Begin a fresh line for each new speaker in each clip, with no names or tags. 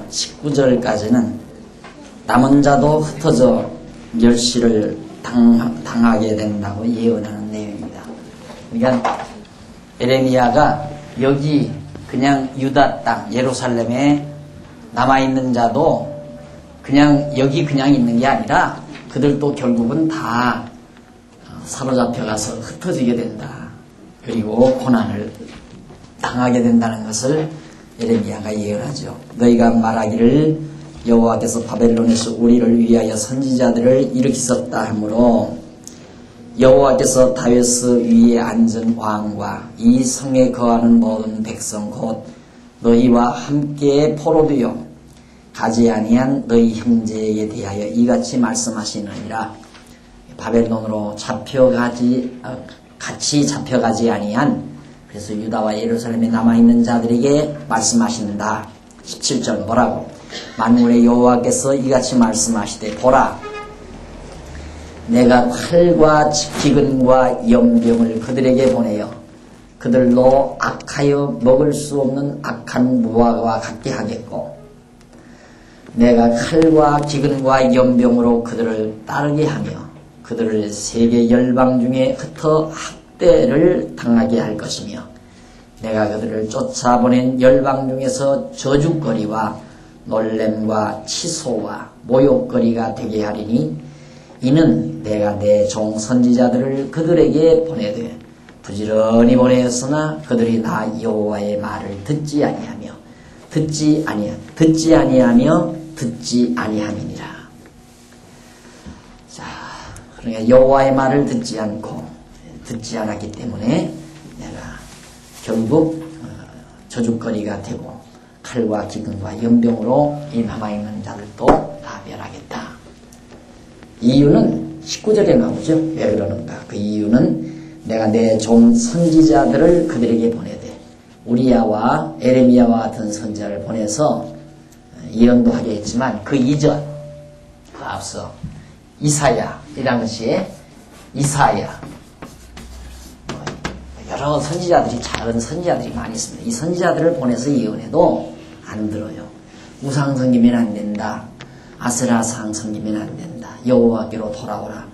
19절까지는 남은 자도 흩어져 멸시를 당하게 된다고 예언하는 내용입니다. 그러니까 에레미야가 여기 그냥 유다 땅 예루살렘에 남아있는 자도 그냥 여기 그냥 있는 게 아니라 그들도 결국은 다 사로잡혀가서 흩어지게 된다. 그리고 고난을 당하게 된다는 것을 에레미야가 예언하죠. 너희가 말하기를 여호와께서 바벨론에서 우리를 위하여 선지자들을 일으키셨다 하므로 여호와께서 다윗 위에 앉은 왕과 이 성에 거하는 모든 백성 곧 너희와 함께 포로되어 가지 아니한 너희 형제에게 대하여 이같이 말씀하시느니라. 바벨론으로 같이 잡혀가지 아니한, 그래서 유다와 예루살렘에 남아있는 자들에게 말씀하신다. 17절 뭐라고? 만군의 여호와께서 이같이 말씀하시되 보라, 내가 칼과 기근과 연병을 그들에게 보내어 그들로 악하여 먹을 수 없는 악한 무화과와 같게 하겠고, 내가 칼과 기근과 연병으로 그들을 따르게 하며 그들을 세계 열방 중에 흩어 학대를 당하게 할 것이며, 내가 그들을 쫓아보낸 열방 중에서 저주거리와 놀램과 치소와 모욕거리가 되게 하리니, 이는 내가 내 종 선지자들을 그들에게 보내되 부지런히 보내었으나 그들이 나 여호와의 말을 듣지 아니함이니라. 자, 그러니까 여호와의 말을 듣지 않았기 때문에 내가 결국 저주거리가 되고 칼과 기근과 연병으로 이 남아있는 자들도 다 멸하겠다. 이유는 19절에 나오죠. 왜 그러는가? 그 이유는 내가 내 종 선지자들을 그들에게 보내되, 우리야와 에레미야와 같은 선지자를 보내서 예언도 하게 했지만 그 이전, 그 앞서 이사야, 이 당시에 이사야, 여러 선지자들이, 작은 선지자들이 많이 있습니다. 이 선지자들을 보내서 예언해도 안 들어요. 우상 섬기면 안 된다. 아세라상 섬기면 안 된다. 여호와께로 돌아오라.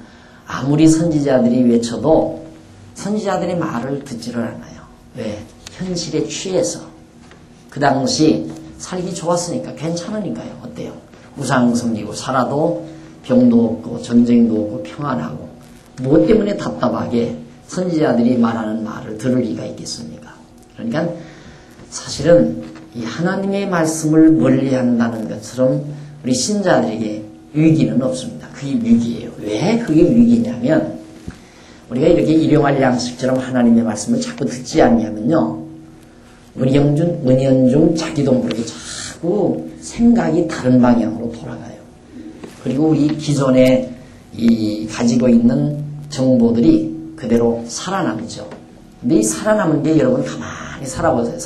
아무리 선지자들이 외쳐도 선지자들의 말을 듣지를 않아요. 왜? 현실에 취해서. 그 당시 살기 좋았으니까, 괜찮으니까요. 어때요? 우상 섬기고 살아도 병도 없고 전쟁도 없고 평안하고, 무엇 때문에 답답하게 선지자들이 말하는 말을 들을 리가 있겠습니까? 그러니까 사실은 이 하나님의 말씀을 멀리한다는 것처럼 우리 신자들에게 위기는 없습니다. 그게 위기예요. 왜 그게 위기냐면, 우리가 이렇게 일용할 양식처럼 하나님의 말씀을 자꾸 듣지 않냐면요, 은연중 자기도 모르게 자꾸 생각이 다른 방향으로 돌아가요. 그리고 우리 기존에 가지고 있는 정보들이 그대로 살아남죠. 근데 이 살아남은 게, 여러분 가만히 살아보세요.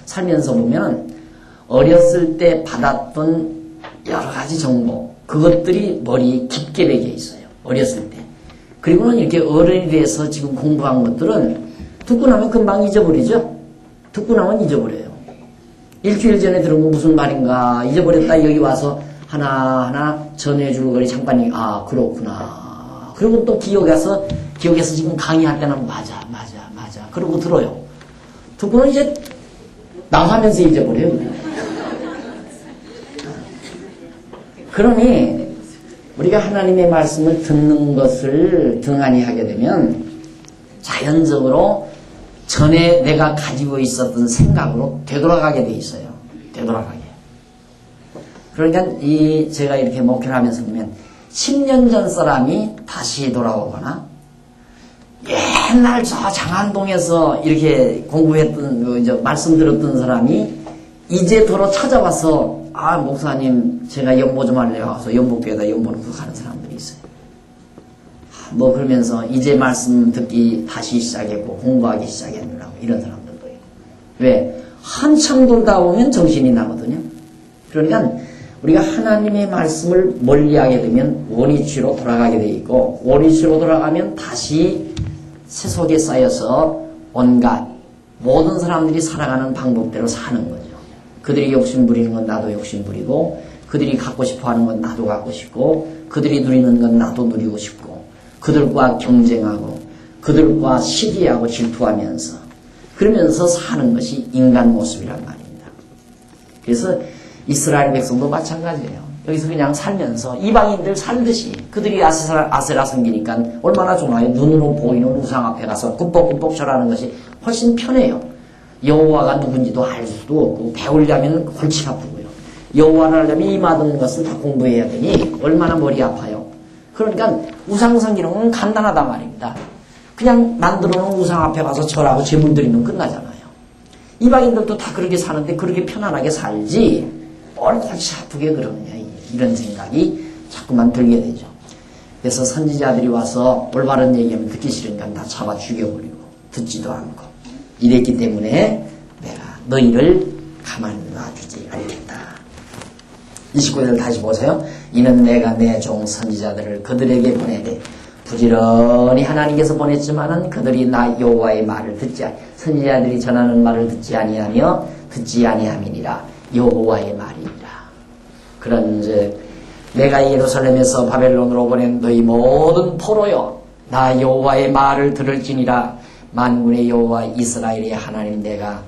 살면서 보면 어렸을 때 받았던 여러 가지 정보, 그것들이 머리에 깊게 배겨 있어요. 어렸을 때. 그리고는 이렇게 어른이 돼서 지금 공부한 것들은 듣고 나면 금방 잊어버리죠. 듣고 나면 잊어버려요. 일주일 전에 들은 거 무슨 말인가 잊어버렸다. 여기 와서 하나하나 전해줄 거니 잠깐, 그렇구나. 그리고 또 기억해서 지금 강의할 때는 맞아. 그러고 들어요. 듣고는 이제 나가면서 잊어버려요. 그러니 우리가 하나님의 말씀을 듣는 것을 등한히 하게 되면 자연적으로 전에 내가 가지고 있었던 생각으로 되돌아가게 돼 있어요. 되돌아가게. 그러니까 제가 이렇게 목회를 하면서 보면 10년 전 사람이 다시 돌아오거나, 옛날 저 장안동에서 이렇게 공부했던, 말씀 들었던 사람이 이제 도로 찾아와서, 목사님, 제가 연보 좀 할래요 하고서 연보교에다 연보는 그 가는 사람들이 있어요. 그러면서 이제 말씀 듣기 다시 시작했고 공부하기 시작했느라고, 이런 사람들도 있고. 왜? 한참 돌다 보면 정신이 나거든요. 그러니까 우리가 하나님의 말씀을 멀리하게 되면 원위치로 돌아가게 돼 있고, 원위치로 돌아가면 다시 세속에 쌓여서 온갖 모든 사람들이 살아가는 방법대로 사는 거죠. 그들이 욕심 부리는 건 나도 욕심 부리고, 그들이 갖고 싶어 하는 건 나도 갖고 싶고, 그들이 누리는 건 나도 누리고 싶고, 그들과 경쟁하고, 그들과 시기하고 질투하면서, 그러면서 사는 것이 인간 모습이란 말입니다. 그래서 이스라엘 백성도 마찬가지예요. 여기서 그냥 살면서 이방인들 살듯이 그들이 아세라 섬기니까 얼마나 좋아요. 눈으로 보이는 우상 앞에 가서 꿈뻑꿈뻑 절하는 것이 훨씬 편해요. 여호와가 누군지도 알 수도 없고 배우려면 골치 아프고요. 여호와를 알려면 이 모든 것을 다 공부해야 되니 얼마나 머리 아파요. 그러니까 우상 섬기는 건 간단하단 말입니다. 그냥 만들어 놓은 우상 앞에 가서 절하고 제물 드리면 끝나잖아요. 이방인들도 다 그렇게 사는데 그렇게 편안하게 살지 뭘 골치 아프게 그러느냐 이런 생각이 자꾸만 들게 되죠. 그래서 선지자들이 와서 올바른 얘기하면 듣기 싫으니까 다 잡아 죽여버리고 듣지도 않고 이랬기 때문에 내가 너희를 가만히 놔주지 않겠다. 29절 다시 보세요. 이는 내가 내 종 선지자들을 그들에게 보내되 부지런히 하나님께서 보냈지만은 그들이 나 여호와의 말을 듣지 선지자들이 전하는 말을 듣지 아니하며 듣지 아니함이니라. 여호와의 말이니라. 그런즉 내가 예루살렘에서 바벨론으로 보낸 너희 모든 포로여 나 여호와의 말을 들을지니라. 만군의 여호와 이스라엘의 하나님 내가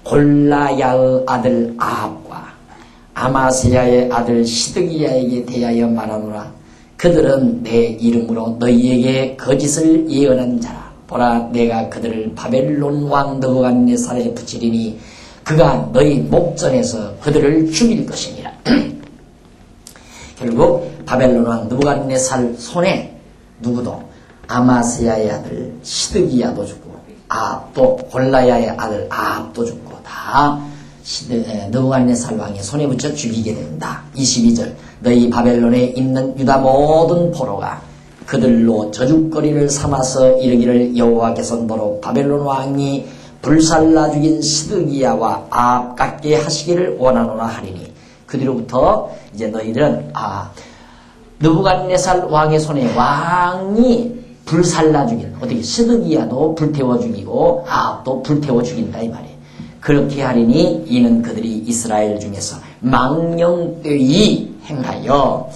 골라야의 아들 아합과 아마스야의 아들 시드기야에게 대하여 말하노라. 그들은 내 이름으로 너희에게 거짓을 예언한 자라. 보라 내가 그들을 바벨론 왕 느부갓네살에 붙이리니 그가 너희 목전에서 그들을 죽일 것이니라. 결국 바벨론 왕 느부갓네살 손에 누구도 아마스야의 아들 시드기야도 죽고 아합도 골라야의 아들 아합도 죽고 다 느부갓네살 왕의 손에 붙여 죽이게 된다. 22절 너희 바벨론에 있는 유다 모든 포로가 그들로 저주거리를 삼아서 이르기를 여호와께서 너로 바벨론 왕이 불살라 죽인 시드기야와 아합 같게 하시기를 원하노라 하리니 그 뒤로부터 이제 너희들은 느부갓네살 왕의 손에 왕이 불살라 죽인 어떻게 시드기야도 불태워 죽이고 아합도 불태워 죽인다 이 말이에요. 그렇게 하리니 이는 그들이 이스라엘 중에서 망령되이 행하여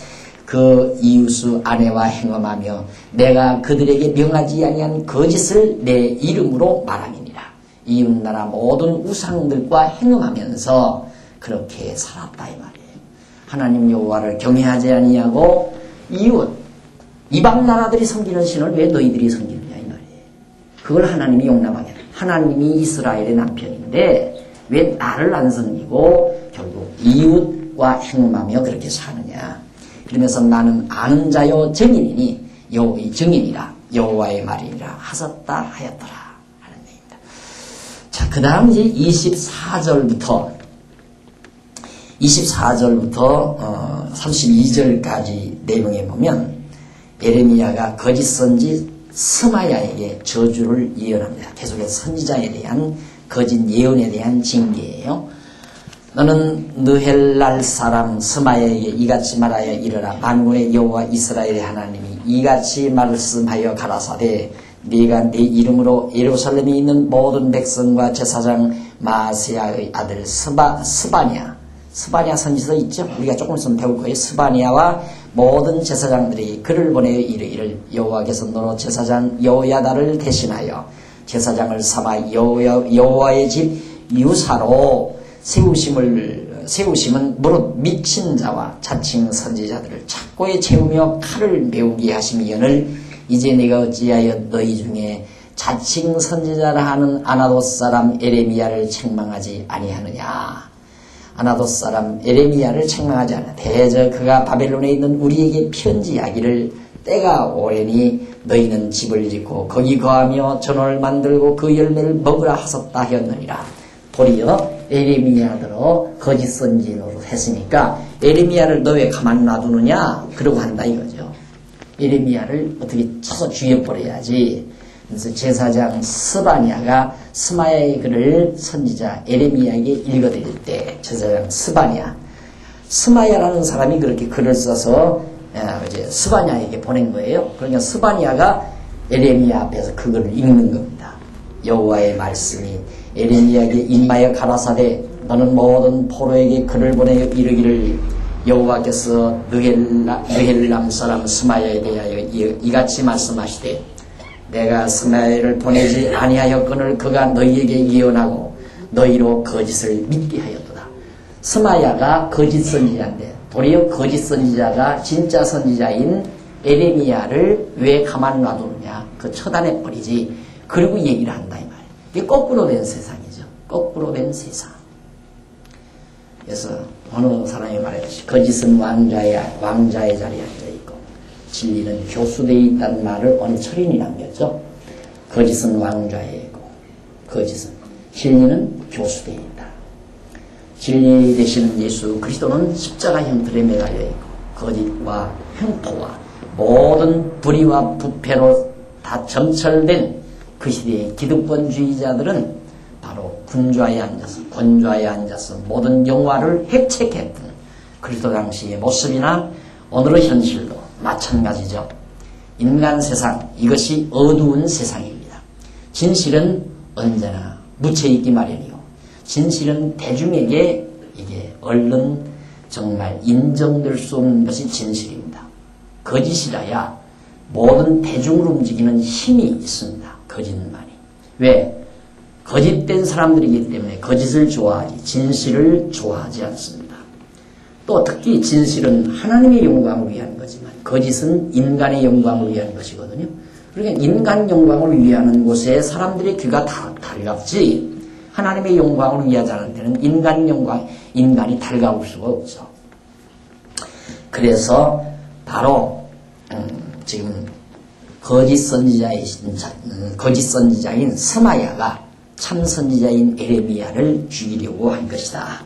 그 이웃의 아내와 행음하며 내가 그들에게 명하지 아니한 거짓을 내 이름으로 말함이니라. 이웃나라 모든 우상들과 행음하면서 그렇게 살았다 이 말이에요. 하나님 여호와를 경외하지 아니하고 이웃 이방 나라들이 섬기는 신을 왜 너희들이 섬기느냐 이 말이에요. 그걸 하나님이 용납하게 하나님이 이스라엘의 남편인데 왜 나를 안 섬기고 결국 이웃과 행음하며 그렇게 사느냐. 그러면서 나는 아는 자요 증인이니 여호와의 증인이라 여호와의 말이니라 하셨다 하였더라 하는 얘기입니다. 자, 그 다음 이제 24절부터 32절까지 내용에 보면 에레미야가 거짓 선지 스마야에게 저주를 예언합니다. 계속해서 선지자에 대한 거짓 예언에 대한 징계예요. 너는 느헬랄 사람 스마야에게 이같이 말하여 이르라. 만군의 여호와 이스라엘의 하나님이 이같이 말씀하여 가라사대 네가 네 이름으로 예루살렘에 있는 모든 백성과 제사장 마세야의 아들 스바냐 선지서 있죠? 우리가 조금 있으면 배울 거예요. 스바냐와 모든 제사장들이 그를 보내어 이르기를 여호와께서 너로 제사장 여호야다를 대신하여 제사장을 삼아 여호와의 집 유사로 세우심은 무릇 미친 자와 자칭 선지자들을 착고에 채우며 칼을 메우게 하심이여늘 이제 네가 어찌하여 너희 중에 자칭 선지자라 하는 아나돗 사람 에레미야를 책망하지 아니하느냐. 아나돗 사람 에레미야를 책망하지 않아. 대저 그가 바벨론에 있는 우리에게 편지하기를 때가 오래니 너희는 집을 짓고 거기 거하며 전원을 만들고 그 열매를 먹으라 하셨다 하였느니라. 도리어 에레미야더러 거짓 선지로 했으니까 에레미야를 너 왜 가만 놔두느냐 그러고 한다 이거죠. 에레미야를 어떻게 쳐서 죽여버려야지. 그래서 제사장 스바냐가 스마야의 글을 선지자 에레미야에게 읽어드릴 때 제사장 스마야라는 사람이 그렇게 글을 써서 이제 스바냐에게 보낸 거예요. 그러니까 스바냐가 에레미야 앞에서 그 글을 읽는 겁니다. 여호와의 말씀이 에레미야에게 임하여 가라사대 너는 모든 포로에게 글을 보내어 이르기를 여호와께서 느헬람 사람 스마야에 대하여 이같이 말씀하시되 내가 스마야를 보내지 아니하였거늘 그가 너희에게 예언하고 너희로 거짓을 믿게 하였도다. 스마야가 거짓 선지자인데 도리어 거짓 선지자가 진짜 선지자인 에레미야를 왜 가만 놔두느냐. 그 처단해 버리지. 그리고 얘기를 한다 이 말이에요. 이게 거꾸로 된 세상이죠. 거꾸로 된 세상. 그래서 어느 사람이 말했듯이 거짓은 왕자의 자리에 앉아있고 진리는 교수되어 있다는 말을 어느 철인이 남겼죠. 거짓은 왕좌에 있고 진리는 교수되어 있다. 진리 되시는 예수 그리스도는 십자가 형틀에 매달려 있고 거짓과 횡포와 모든 불의와 부패로 다 점철된 그 시대의 기득권주의자들은 바로 군좌에 앉아서 모든 영화를 획책했던 그리스도 당시의 모습이나 오늘의 현실도 마찬가지죠. 인간 세상, 이것이 어두운 세상입니다. 진실은 언제나 묻혀있기 마련이요. 진실은 대중에게 이게 얼른 정말 인정될 수 없는 것이 진실입니다. 거짓이라야 모든 대중을 움직이는 힘이 있습니다. 거짓말이. 왜? 거짓된 사람들이기 때문에 거짓을 좋아하지 진실을 좋아하지 않습니다. 또 특히 진실은 하나님의 영광을 위한 거지만 거짓은 인간의 영광을 위한 것이거든요. 그러니까 인간 영광을 위하는 곳에 사람들의 귀가 다 달갑지 하나님의 영광을 위하지 않은 데는 인간이 달가울 수가 없죠. 그래서 바로 지금 거짓 선지자인 스마야가 참 선지자인 에레미야를 죽이려고 한 것이다.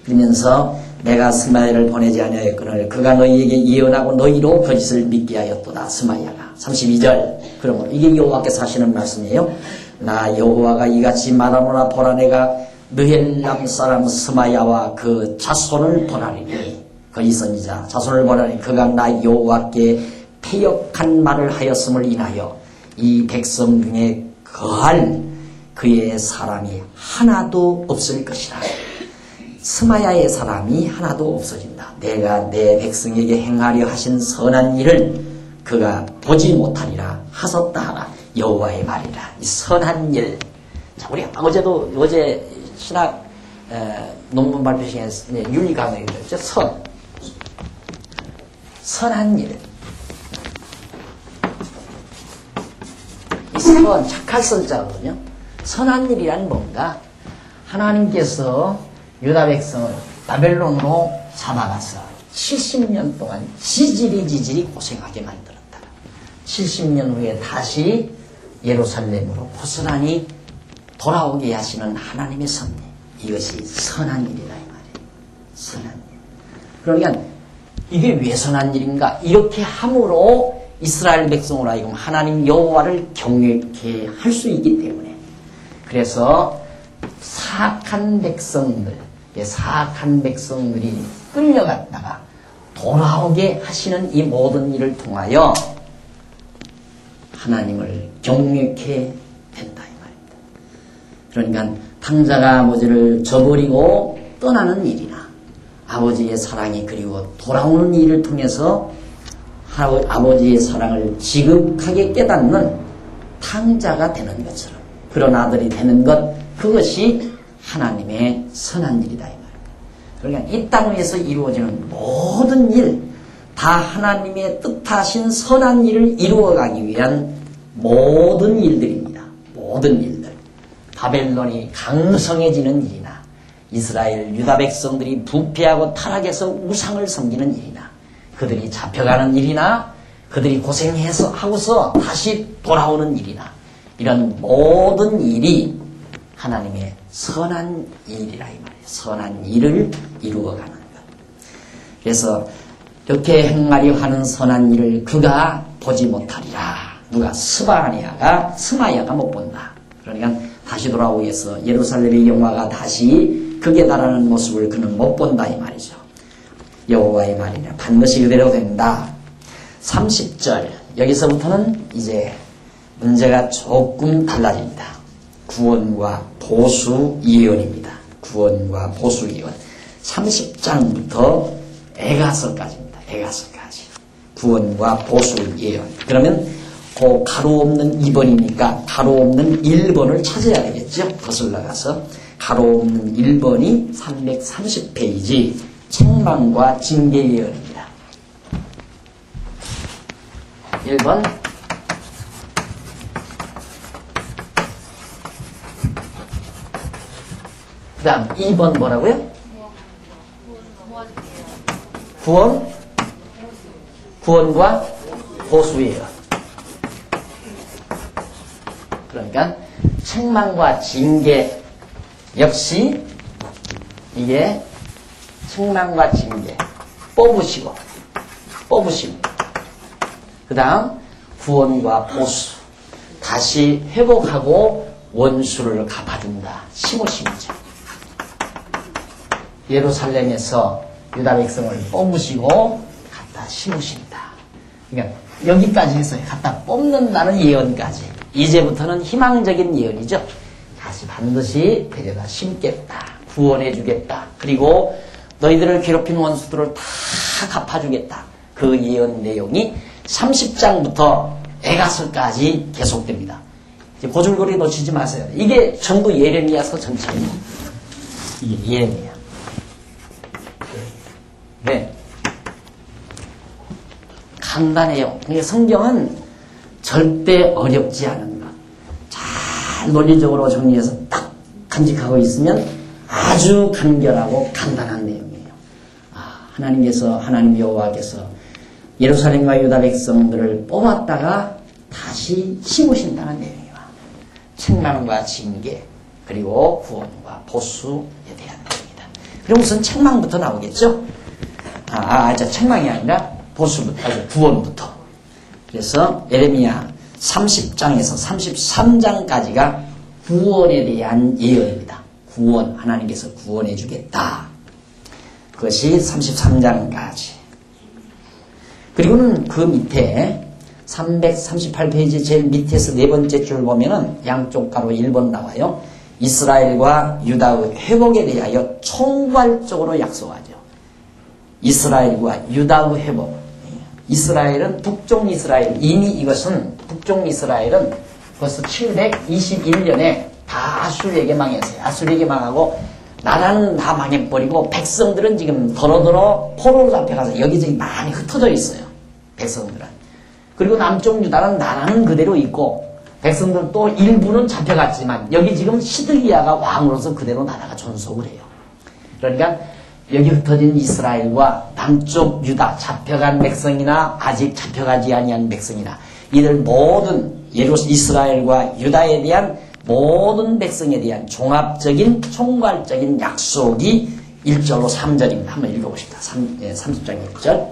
그러면서 내가 스마야를 보내지 아니하였거늘 그가 너희에게 예언하고 너희로 거짓을 믿게 하였도다. 스마야가 32절. 그러므로 이게 여호와께서 하시는 말씀이에요. 나 여호와가 이같이 말하노라. 보라 내가 느헬람 사람 스마야와 그 자손을 보라리니 거짓 선지자 자손을 보라리니 그가 나 여호와께 패역한 말을 하였음을 인하여 이 백성 중에 거할 그의 사람이 하나도 없을 것이라. 스마야의 사람이 하나도 없어진다. 내가 내 백성에게 행하려 하신 선한 일을 그가 보지 못하리라 하셨다 하라. 여호와의 말이라. 이 선한 일. 자, 우리 어제 신학 논문 발표 시간에 윤리 강의를 했죠. 선한 일. 이 착할 선자거든요. 선한 일이란 뭔가? 하나님께서 유다 백성을 바벨론으로 잡아가서 70년 동안 지질이 고생하게 만들었다. 70년 후에 다시 예루살렘으로 고스란히 돌아오게 하시는 하나님의 섭리. 이것이 선한 일이다 이 말이에요. 선한 일. 그러니까 이게 왜 선한 일인가? 이렇게 함으로 이스라엘 백성으로 하여금 하나님 여호와를 경외케 할 수 있기 때문에. 그래서 사악한 백성들이 끌려갔다가 돌아오게 하시는 이 모든 일을 통하여 하나님을 경외케 된다 이 말입니다. 그러니까 탕자가 아버지를 저버리고 떠나는 일이나 아버지의 사랑이 그리워 돌아오는 일을 통해서 아버지의 사랑을 지극하게 깨닫는 탕자가 되는 것처럼 그런 아들이 되는 것, 그것이 하나님의 선한 일이다 이 말입니다. 그러니까 이 땅 위에서 이루어지는 모든 일, 다 하나님의 뜻하신 선한 일을 이루어가기 위한 모든 일들입니다. 모든 일들. 바벨론이 강성해지는 일이나 이스라엘 유다 백성들이 부패하고 타락해서 우상을 섬기는 일이나 그들이 잡혀가는 일이나 그들이 고생해서 하고서 다시 돌아오는 일이나 이런 모든 일이 하나님의 선한 일이라 이 말이에요. 선한 일을 이루어가는 것. 그래서 이렇게 행하려 하는 선한 일을 그가 보지 못하리라. 누가? 스마야가 못 본다. 그러니까 다시 돌아오기 위해서 예루살렘의 영화가 다시 극에 달하는 모습을 그는 못 본다 이 말이죠. 여호와의 말이냐 반드시 그대로 된다. 30절 여기서부터는 이제 문제가 조금 달라집니다. 구원과 보수 예언입니다. 구원과 보수 예언. 30장부터 에가서까지입니다. 에가서까지. 구원과 보수 예언. 그러면 그 가로 없는 2번이니까 가로 없는 1번을 찾아야 되겠죠. 거슬러 가서 가로 없는 1번이 330페이지 책망과 징계 예언입니다. 1번 그 다음 2번 뭐라고요? 구원과 보수예요. 그러니까 책망과 징계 역시 이게 책망과 징계 뽑으시고 그 다음 구원과 보수 다시 회복하고 원수를 갚아준다. 심으심이죠. 예루살렘에서 유다 백성을 뽑으시고 갖다 심으신다. 그러니까 여기까지 했어요. 갖다 뽑는다는 예언까지. 이제부터는 희망적인 예언이죠. 다시 반드시 데려다 심겠다. 구원해주겠다. 그리고 너희들을 괴롭힌 원수들을 다 갚아주겠다. 그 예언 내용이 30장부터 에가서까지 계속됩니다. 이제 고줄거리 놓치지 마세요. 이게 전부 예레미야서 전체입니다. 이게 예레미야. 네. 간단해요. 그러니까 성경은 절대 어렵지 않은 것. 잘 논리적으로 정리해서 딱 간직하고 있으면 아주 간결하고 간단한 내용이에요. 하나님 여호와께서 예루살렘과 유다 백성들을 뽑았다가 다시 심으신다는 내용이에요. 책망과 징계 그리고 구원과 보수에 대한 내용이다. 그럼 우선 책망부터 나오겠죠? 책망이 아니라 구원부터. 그래서 예레미야 30장에서 33장까지가 구원에 대한 예언입니다. 구원, 하나님께서 구원해 주겠다. 그것이 33장까지. 그리고는 그 밑에 338페이지 제일 밑에서 네 번째 줄 보면은 양쪽 가로 1번 나와요. 이스라엘과 유다의 회복에 대하여 총괄적으로 약속하죠. 이스라엘과 유다의 회복. 이스라엘은 북쪽 이스라엘, 이미 이것은 북쪽 이스라엘은 벌써 721년에 다 아수르에게 망했어요. 아수르에게 망하고 나라는 다 망해버리고 백성들은 지금 더러더러 포로로 잡혀가서 여기저기 많이 흩어져 있어요. 백성들은. 그리고 남쪽 유다는 나라는 그대로 있고 백성들 또 일부는 잡혀갔지만 여기 지금 시드기야가 왕으로서 그대로 나라가 존속을 해요. 그러니까 여기 흩어진 이스라엘과 남쪽 유다 잡혀간 백성이나 아직 잡혀가지 아니한 백성이나 이들 모든 이스라엘과 유다에 대한 모든 백성에 대한 종합적인 총괄적인 약속이 1절로 3절입니다. 한번 읽어보십시다. 30장 1절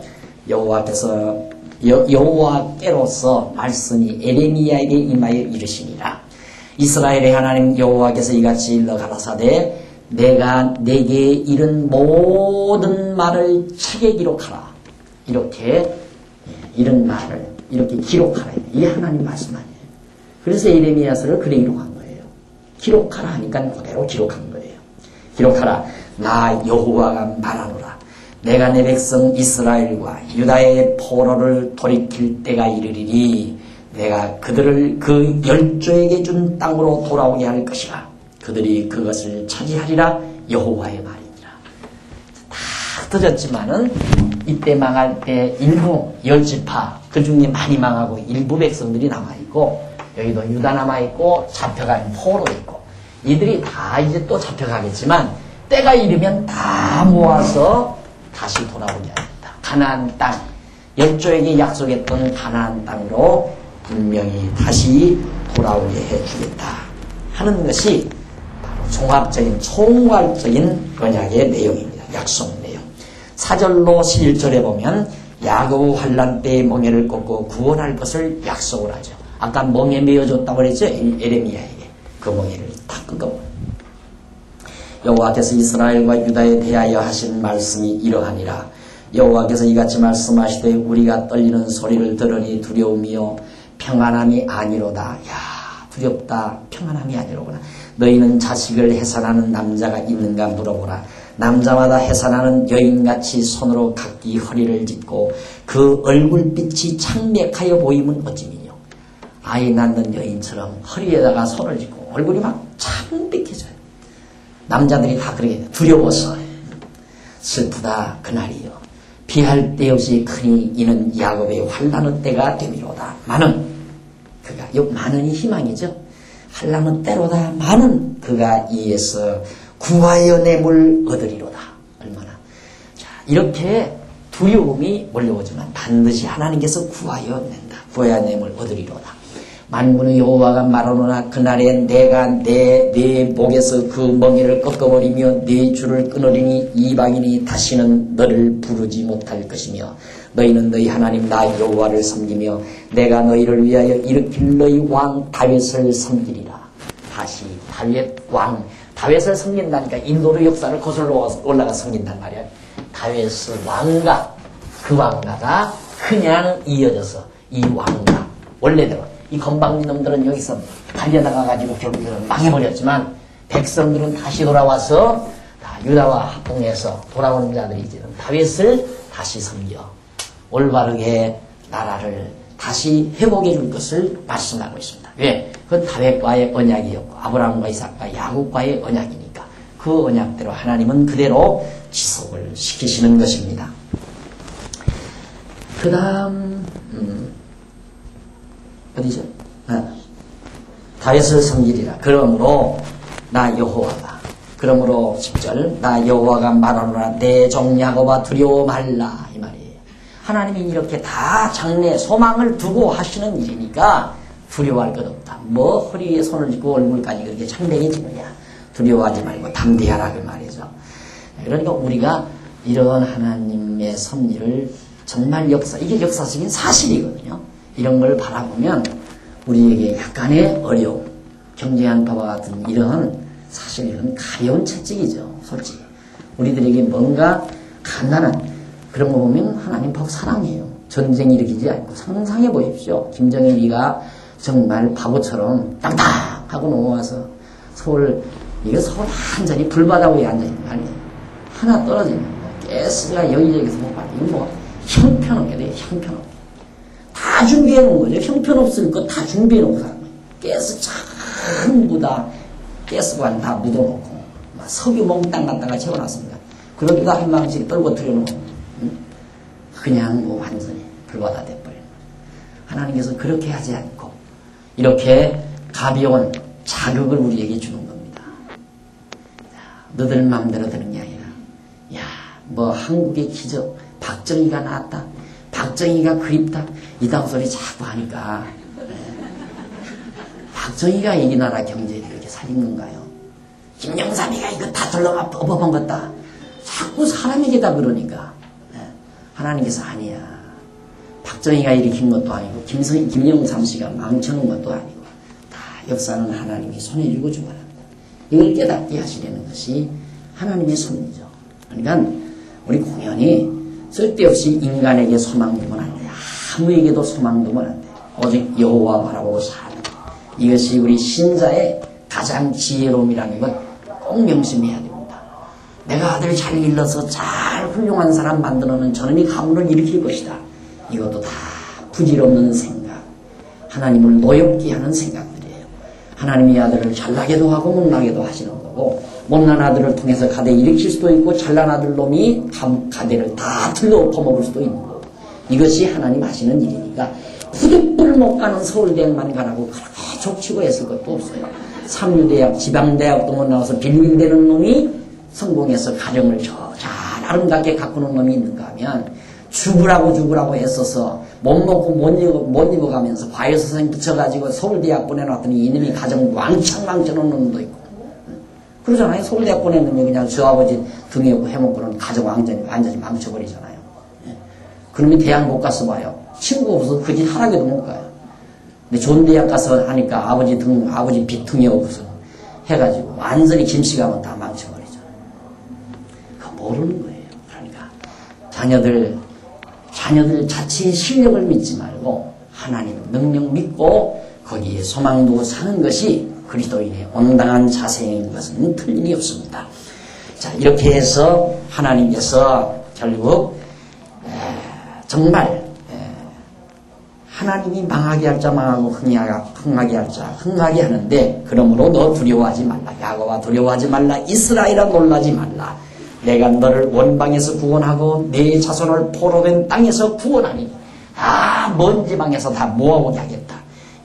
여호와께로서 말씀이 에레미야에게 임하여 이르시니라. 이스라엘의 하나님 여호와께서 이같이 일러 가라사대 내가 내게 이른 모든 말을 책에 기록하라. 이렇게 이런 말을 이렇게 기록하라. 이게 하나님 말씀 아니에요. 그래서 에레미야서를 그래 기록한 거예요. 기록하라 하니까 그대로 기록한 거예요. 기록하라. 나 여호와가 말하노라. 내가 내 백성 이스라엘과 유다의 포로를 돌이킬 때가 이르리니 내가 그들을 그 열조에게 준 땅으로 돌아오게 할 것이라. 그들이 그것을 차지하리라. 여호와의 말이니라. 다 흩어졌지만은 이때 망할 때 일부 10지파 그 중에 많이 망하고 일부 백성들이 남아있고 여기도 유다 남아있고 잡혀간 포로 있고 이들이 다 이제 또 잡혀가겠지만 때가 이르면 다 모아서 다시 돌아오게 합니다. 가나안 땅, 열조에게 약속했던 가나안 땅으로 분명히 다시 돌아오게 해주겠다 하는 것이 바로 종합적인 총괄적인 언약의 내용입니다. 약속 내용. 4절로 11절에 보면 야곱 환난 때의 멍에를 꺾고 구원할 것을 약속을 하죠. 아까 멍에 메어줬다고 그랬죠? 에레미야에게 그 멍에를 다 꺾어버려요. 여호와께서 이스라엘과 유다에 대하여 하신 말씀이 이러하니라. 여호와께서 이같이 말씀하시되 우리가 떨리는 소리를 들으니 두려움이요 평안함이 아니로다. 야 두렵다. 평안함이 아니로구나. 너희는 자식을 해산하는 남자가 있는가 물어보라. 남자마다 해산하는 여인같이 손으로 각기 허리를 짚고 그 얼굴빛이 창백하여 보이면 어찌미뇨. 아이 낳는 여인처럼 허리에다가 손을 짚고 얼굴이 막 창백해져요. 남자들이 다 그러게 돼요. 두려워서. 슬프다 그날이요. 비할 데 없이 크니 이는 야곱의 환난의 때가 되미로다. 많은 그가 요 많은이 희망이죠. 환난의 때로다. 많은 그가 이에서 구하여 내물 얻으리로다. 얼마나 자 이렇게 두려움이 몰려오지만 반드시 하나님께서 구하여 낸다. 구하여 내물 얻으리로다. 만군의 여호와가 말하노라. 그날에 내가 내 목에서 그 멍에를 꺾어버리며 네 줄을 끊으리니 이방인이 다시는 너를 부르지 못할 것이며 너희는 너희 하나님 나 여호와를 섬기며 내가 너희를 위하여 일으킬 너희 왕 다윗을 섬기리라. 다시 다윗 왕 다윗을 섬긴다니까 인도의 역사를 거슬러 올라가 섬긴단 말이야. 다윗의 왕가 그 왕가가 그냥 이어져서 이 왕가 원래대로 이 건방진 놈들은 여기서 달려나가가지고 결국은 망해버렸지만 백성들은 다시 돌아와서 다 유다와 합동해서 돌아오는 자들이 이제 다윗을 다시 섬겨 올바르게 나라를 다시 회복해 줄 것을 말씀하고 있습니다. 왜? 그건 다윗과의 언약이었고 아브라함과 이삭과 야곱과의 언약이니까 그 언약대로 하나님은 그대로 지속을 시키시는 것입니다. 그 다음 어디죠? 다윗을 섬기리라. 그러므로 나 여호와가 그러므로 10절 나 여호와가 말하노라 내 종 야곱아 두려워 말라 이 말이에요. 하나님이 이렇게 다 장래 소망을 두고 하시는 일이니까 두려워할 것 없다. 뭐 허리에 손을 짚고 얼굴까지 그렇게 창백해지느냐. 두려워하지 말고 담대하라 그 말이죠. 그러니까 우리가 이런 하나님의 섭리를 정말 이게 역사적인 사실이거든요. 이런 걸 바라보면 우리에게 약간의 어려움, 경제한 바와 같은 이런 사실 이런 가벼운 채찍이죠. 솔직히 우리들에게 뭔가 간단한 그런 거 보면 하나님 법 사랑해요. 전쟁 일으키지 않고 상상해 보십시오. 김정일이가 정말 바보처럼 땅땅하고 넘어와서 서울 완전히 불바다위에 앉아있는 거 아니에요. 하나 떨어지면 가스가 여기저기서 못 받아. 이건 뭐 형편없게 돼요. 형편없게. 다 준비해 놓은 거죠. 형편없을 거 다 준비해 놓고 사는 거예요. 가스 전부 다 가스관 다 묻어놓고 막 석유 몽땅 갖다가 채워놨습니다. 그러기도 한 방씩 떨궈뜨려 놓고 그냥 뭐 완전히 불바다 돼버리는 거예요. 하나님께서 그렇게 하지 않고 이렇게 가벼운 자극을 우리에게 주는 겁니다. 너들 마음대로 되는 게 아니라 뭐 한국의 기적 박정희가 나왔다. 박정희가 그립다. 이딴 소리 자꾸 하니까 박정희가 이 나라 경제를 이렇게 살린 건가요? 김영삼이가 이거 다 돌려가 엎어본 것다. 자꾸 사람에게다 그러니까 하나님께서 아니야. 박정희가 일으킨 것도 아니고 김영삼 씨가 망쳐놓은 것도 아니고 다 역사는 하나님이 손에 쥐고 주관합니다. 이걸 깨닫게 하시려는 것이 하나님의 섭리죠. 그러니까 우리 공연히 쓸데없이 인간에게 소망 두면 안 돼. 아무에게도 소망 두면 안 돼. 오직 여호와 바라보고 사는 이것이 우리 신자의 가장 지혜로움이라는 것 꼭 명심해야 됩니다. 내가 아들 잘 일러서 잘 훌륭한 사람 만들어놓은 저놈이 가문을 일으킬 것이다. 이것도 다 부질없는 생각, 하나님을 노엽게 하는 생각들이에요. 하나님이 아들을 잘나게도 하고 못나게도 하시는 거고 못난 아들을 통해서 가대 일으킬 수도 있고 잘난 아들 놈이 가대를 다 틀려 퍼먹을 수도 있는 거고 이것이 하나님 하시는 일이니까 부득불 못 가는 서울대학만 가라고 그렇게 족치고 했을 것도 없어요. 삼류대학, 지방대학도 못 나와서 빌빌대는 놈이 성공해서 가정을 잘 아름답게 가꾸는 놈이 있는가 하면 죽으라고 애써서 못 먹고 못 입어가면서 과외선생님 붙여가지고 서울대학 보내놨더니 이놈이 가정 왕창 망쳐놓는 놈도 있고 그러잖아요. 서울대학 보냈는데 그냥 저 아버지 등에 업고 해먹고는 가정 완전히 망쳐버리잖아요. 그러면 대학 못 가서 봐요. 친구 없어서 그 집 하락에도 못 가요. 근데 좋은 대학 가서 하니까 아버지 빚 등에 업고서 해가지고 완전히 김씨가면 다 망쳐버리잖아요. 그거 모르는 거예요. 그러니까 자녀들 자체의 실력을 믿지 말고 하나님 능력 믿고 거기에 소망 두고 사는 것이 그리스도인의 온당한 자세인 것은 틀림이 없습니다. 자, 이렇게 해서 하나님께서 결국 정말 하나님이 망하게 할 자 망하고 흥하게 할 자 흥하게 하는데, 그러므로 너 두려워하지 말라. 야곱아 두려워하지 말라. 이스라엘아 놀라지 말라. 내가 너를 원방에서 구원하고 네 자손을 포로된 땅에서 구원하니 먼 지방에서 다 모아오게 하겠다.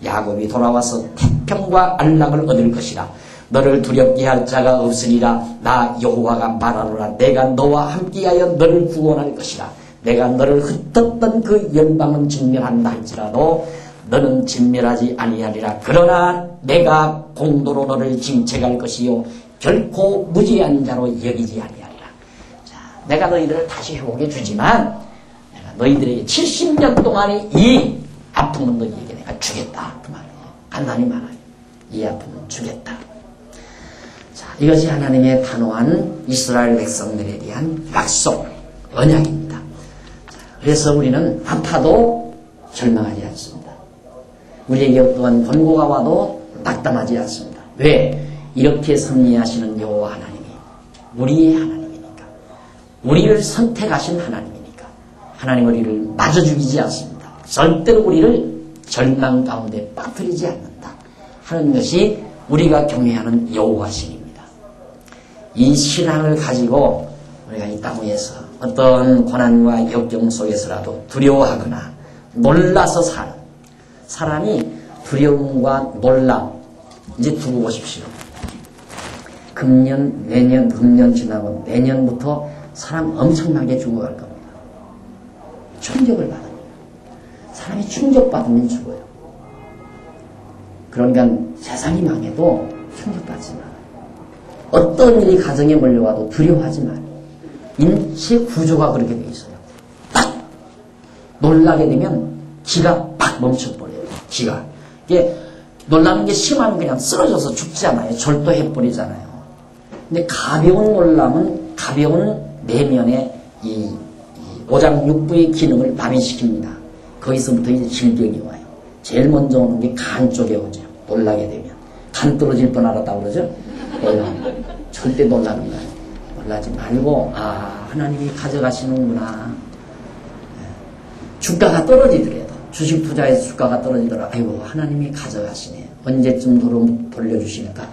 야곱이 돌아와서 태평과 안락을 얻을 것이라. 너를 두렵게 할 자가 없으리라. 나 여호와가 말하노라. 내가 너와 함께하여 너를 구원할 것이라. 내가 너를 흩었던 그 열방은 진멸한다 할지라도 너는 진멸하지 아니하리라. 그러나 내가 공도로 너를 징책할 것이요 결코 무지한 자로 여기지 아니하리라. 자, 내가 너희들을 다시 회복해 주지만 내가 너희들에게 70년 동안의 이 아픔은 너희에게 내가 주겠다. 그 말이에요. 간단히 말하여 이 아픔은 주겠다. 자, 이것이 하나님의 단호한 이스라엘 백성들에 대한 약속, 언약입니다. 자, 그래서 우리는 아파도 절망하지 않습니다. 우리에게 어떠한 권고가 와도 낙담하지 않습니다. 왜? 이렇게 섭리하시는 여호와 하나님이 우리의 하나님이니까, 우리를 선택하신 하나님이니까 하나님 우리를 마저 죽이지 않습니다. 절대로 우리를 절망 가운데 빠뜨리지 않는다 하는 것이 우리가 경외하는 여호와 신입니다. 이 신앙을 가지고 우리가 이 땅 위에서 어떤 고난과 역경 속에서라도 두려워하거나 놀라서 사는 사람이 두려움과 놀람 이제 두고 보십시오. 금년 지나고 내년부터 사람 엄청나게 죽어갈 겁니다. 충격을 받아요. 사람이 충격받으면 죽어요. 그러니까 세상이 망해도 충격받지 마라. 어떤 일이 가정에 몰려와도 두려워하지 마라. 인체 구조가 그렇게 돼 있어요. 딱 놀라게 되면 기가 팍 멈춰버려요. 기가. 이게 놀라는 게 심하면 그냥 쓰러져서 죽잖아요. 절도해버리잖아요. 근데 가벼운 놀람은 가벼운 내면의 이 오장육부의 기능을 마비시킵니다. 거기서부터 이제 질병이 와요. 제일 먼저 오는 게 간 쪽에 오죠. 놀라게 되면. 간 떨어질 뻔하다고 그러죠. 절대 놀라는 거예요. 놀라지 말고 하나님이 가져가시는구나. 주가가 떨어지더라도, 주식 투자에서 주가가 떨어지더라도 아이고 하나님이 가져가시네. 언제쯤 돌려주시니까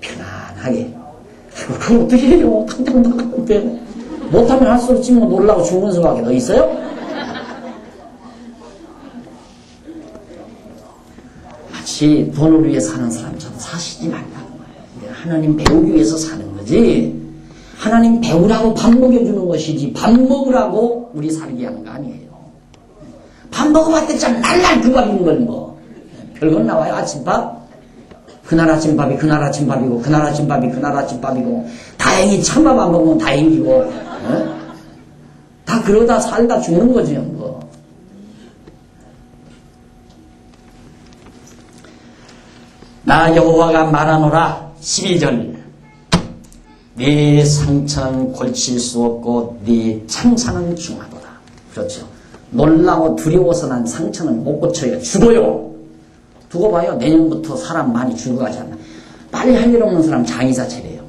편안하게. 그걸 어떻게 해요? 당장 나가는데. 못하면 할수록 지금 놀라고 죽는 수밖에 더 있어요? 마치 돈을 위해 사는 사람처럼 사시지 말라는 거예요. 하나님 배우기 위해서 사는 거지. 하나님 배우라고 밥 먹여주는 것이지 밥 먹으라고 우리 살게 하는 거 아니에요. 밥 먹어봤더니 참 날날 그 밥인 걸 뭐. 별건 나와요. 아침밥. 그날 아침밥이 그날 아침밥이고 그날 아침밥이 그날 아침밥이고 다행히 찬밥 안 먹으면 다행이고 다 그러다 살다 죽는 거죠. 뭐. 나 여호와가 말하노라. 12절 네 상처는 고칠 수 없고 네 창상은 중하도다. 그렇죠. 놀라고 두려워서 난 상처는 못 고쳐요. 죽어요. 두고 봐요. 내년부터 사람 많이 죽어가지 않나. 빨리 할 일 없는 사람 장의사 차려요.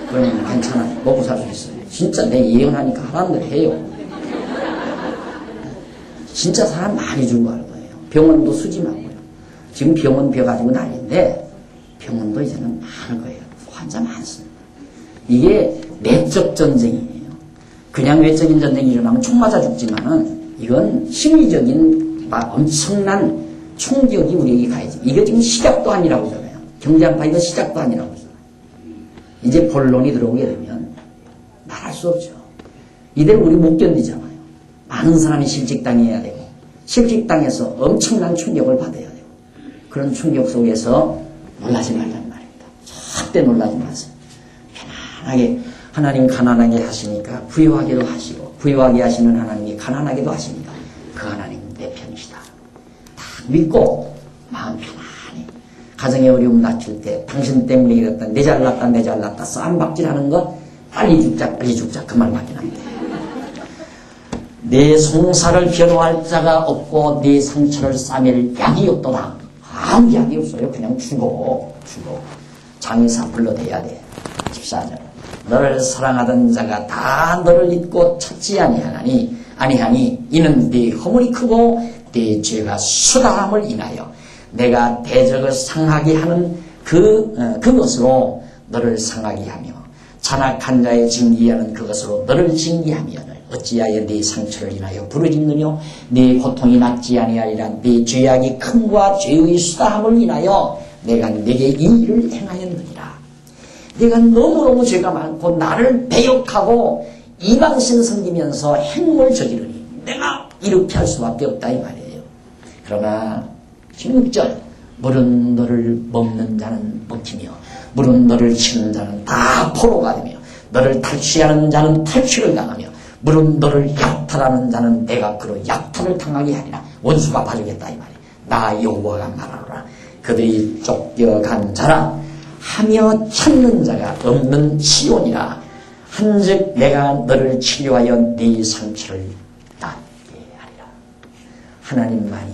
그러면 괜찮아요. 먹고 살 수 있어요. 진짜 내 예언하니까 하라는 대로 해요. 진짜 사람 많이 죽어갈 거예요. 병원도 수지하고요. 지금 병원 비어가지고 난리인데 병원도 이제는 많을 거예요. 환자 많습니다. 이게 내적 전쟁이에요. 그냥 외적인 전쟁이 일어나면 총 맞아 죽지만은 이건 심리적인 엄청난 충격이 우리에게 가야지. 이게 지금 시작도 아니라고 하잖아요. 경제한파 이거 시작도 아니라고 하잖아요. 이제 본론이 들어오게 되면 말할 수 없죠. 이대로 우리 못 견디잖아요. 많은 사람이 실직당해야 되고 실직당해서 엄청난 충격을 받아야 되고 그런 충격 속에서 놀라지 말란 말입니다. 절대 놀라지 마세요. 편안하게 하나님 가난하게 하시니까 부유하게도 하시고 부유하게 하시는 하나님이 가난하게도 하십니다. 그 하나님 내 편이시다. 믿고 마음 편안히 가정의 어려움 낮출 때 당신 때문에 이랬다 내 잘났다 쌈박질하는 것 빨리 죽자 그 말밖에 안 돼. 내 송사를 변호할 자가 없고 내 상처를 싸맬 약이 없도다. 아무 약이 없어요. 그냥 죽어. 주고 장의사 불러대야 돼. 14절. 너를 사랑하던 자가 다 너를 잊고 찾지 아니하니 이는 네 허물이 크고 네 죄가 수다함을 인하여 내가 대적을 상하게 하는 그것으로 너를 상하게 하며 잔악한 자의 징계하는 그것으로 너를 징계하면은 어찌하여 네 상처를 인하여 부르짖느뇨 네 고통이 낫지 아니하리라 네 죄악이 큰과 죄의 수다함을 인하여 내가 네게 이 일을 행하였느니라. 네가 너무너무 죄가 많고 나를 배역하고 이방신 섬기면서 행동을 저지르니 내가 이렇게 할 수밖에 없다 이 말이에요. 그러나 16절 물은 너를 먹는 자는 먹히며 물은 너를 치는 자는 다 포로가 되며 너를 탈취하는 자는 탈취를 당하며 물은 너를 약탈하는 자는 내가 그로 약탈을 당하게 하리라. 원수가 봐주겠다 이 말이에요. 나 여호와가 말하노라. 그들이 쫓겨간 자라 하며 찾는 자가 없는 시온이라. 한즉 내가 너를 치료하여 네 상처를 낫게 하리라. 하나님만이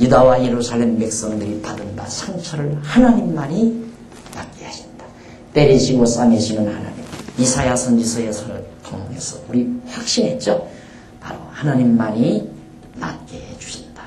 유다와 예루살렘 백성들이 받은 바 상처를 하나님만이 낫게 하신다. 때리시고 싸매시는 하나님. 이사야 선지서에서 통해서 우리 확신했죠. 바로 하나님만이 낫게 해주신다.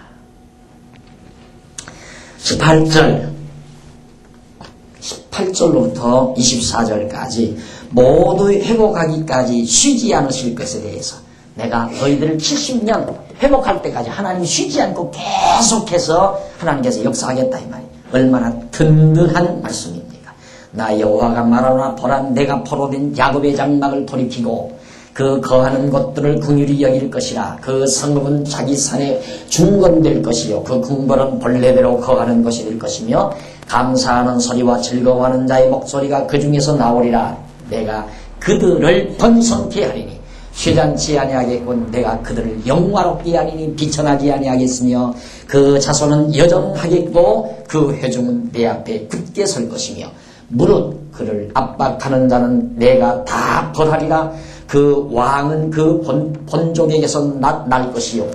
18절로부터 24절까지 모두 회복하기까지 쉬지 않으실 것에 대해서 내가 너희들을 70년 회복할 때까지 하나님이 쉬지 않고 계속해서 하나님께서 역사하겠다 이 말이에요. 얼마나 든든한 말씀입니까? 나 여호와가 말하노라. 보라 내가 포로된 야곱의 장막을 돌이키고 그 거하는 곳들을 긍휼히 여길 것이라. 그 성읍은 자기 산에 중건될 것이요 그 궁궐은 본래대로 거하는 것이 될 것이며 감사하는 소리와 즐거워하는 자의 목소리가 그 중에서 나오리라. 내가 그들을 번성케 하리니 쉬지 아니하겠고 내가 그들을 영화롭게 하리니 비천하지 아니하겠으며 그 자손은 여정하겠고 그 회중은 내 앞에 굳게 설 것이며 무릇 그를 압박하는 자는 내가 다 벌하리라. 그 왕은 그 본족에게서 날 것이요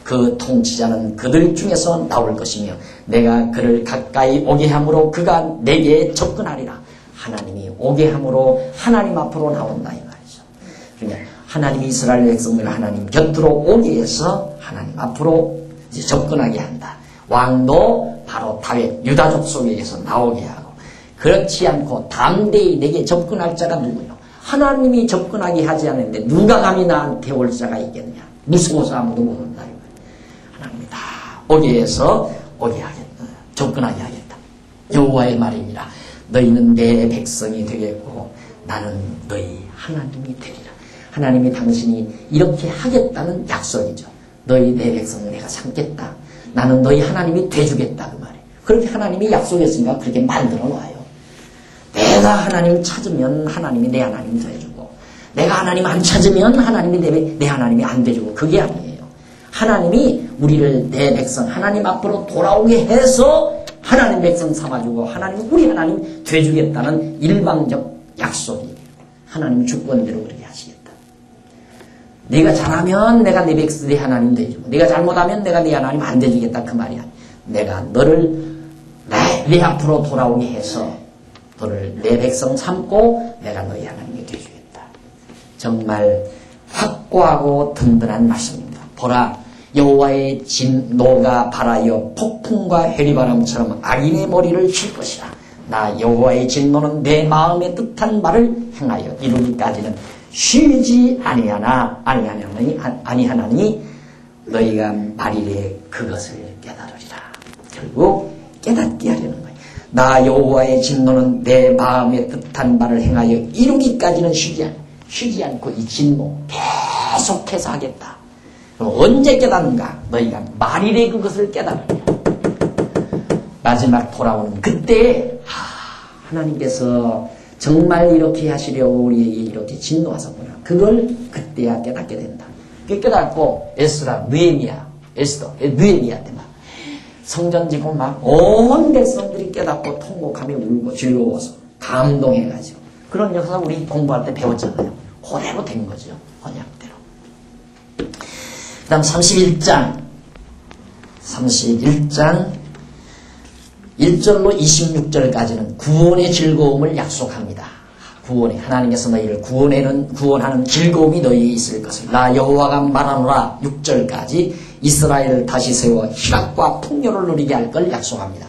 그 통치자는 그들 중에서 나올 것이며 내가 그를 가까이 오게 함으로 그가 내게 접근하리라. 하나님이 오게 함으로 하나님 앞으로 나온다 이 말이죠. 그러니까 하나님이 이스라엘 백성을 하나님 곁으로 오게 해서 하나님 앞으로 이제 접근하게 한다. 왕도 바로 다윗 유다족 속에서 나오게 하고 그렇지 않고 담대히 내게 접근할 자가 누구요? 하나님이 접근하게 하지 않는데 누가 감히 나한테 올 자가 있겠냐? 무서워서 아무도 못 온다. 하나님이 다 오게 해서 오게 하겠다. 접근하게 하겠다. 여호와의 말입니다. 너희는 내 백성이 되겠고 나는 너희 하나님이 되리라. 하나님이 당신이 이렇게 하겠다는 약속이죠. 너희 내 백성을 내가 삼겠다. 나는 너희 하나님이 돼주겠다 그 말이에요. 그렇게 하나님이 약속했으니까 그렇게 만들어 놔요. 내가 하나님 찾으면 하나님이 내 하나님 돼주고 내가 하나님 안 찾으면 하나님이 내 하나님이 안 돼주고 그게 아니에요. 하나님이 우리를 내 백성 하나님 앞으로 돌아오게 해서 하나님 백성 삼아주고 하나님 우리 하나님 돼주겠다는 일방적 약속이 하나님 주권대로 그렇게 하시겠다. 네가 잘하면 내가 내 백성 내 하나님 돼주고 네가 잘못하면 내가 네 하나님 안 돼주겠다 그 말이야. 내가 너를 내 앞으로 돌아오게 해서 너를 내 백성 삼고 내가 너희 하나님이 돼주겠다. 정말 확고하고 든든한 말씀입니다. 보라 여호와의 진노가 발하여 폭풍과 회리바람처럼 악인의 머리를 칠 것이라. 나 여호와의 진노는 내 마음의 뜻한 말을 행하여 이루기까지는 쉬지 아니하나니 너희가 말이래 그것을 깨달으리라. 결국 깨닫게 하려는 거예요. 나 여호와의 진노는 내 마음의 뜻한 말을 행하여 이루기까지는 쉬지 않고 이 진노 계속해서 하겠다. 그럼 언제 깨닫는가? 너희가 말이래 그것을 깨달으리라. 마지막 돌아오는 그때 하나님께서 정말 이렇게 하시려고 우리에게 이렇게 진노하셨구나. 그걸 그때야 깨닫게 된다. 그 깨닫고 에스라, 느헤미야 때 막 성전 짓고 막 온 백성들이 깨닫고 통곡하며 울고 즐거워서 감동해가지고 그런 역사 우리 공부할 때 배웠잖아요. 그대로 된 거죠. 언약대로. 그 다음 31장 1절로 26절까지는 구원의 즐거움을 약속합니다. 구원에 하나님께서 너희를 구원하는 즐거움이 너희에 있을 것을 나 여호와가 말하노라. 6절까지 이스라엘을 다시 세워 희락과 풍요를 누리게 할 걸 약속합니다.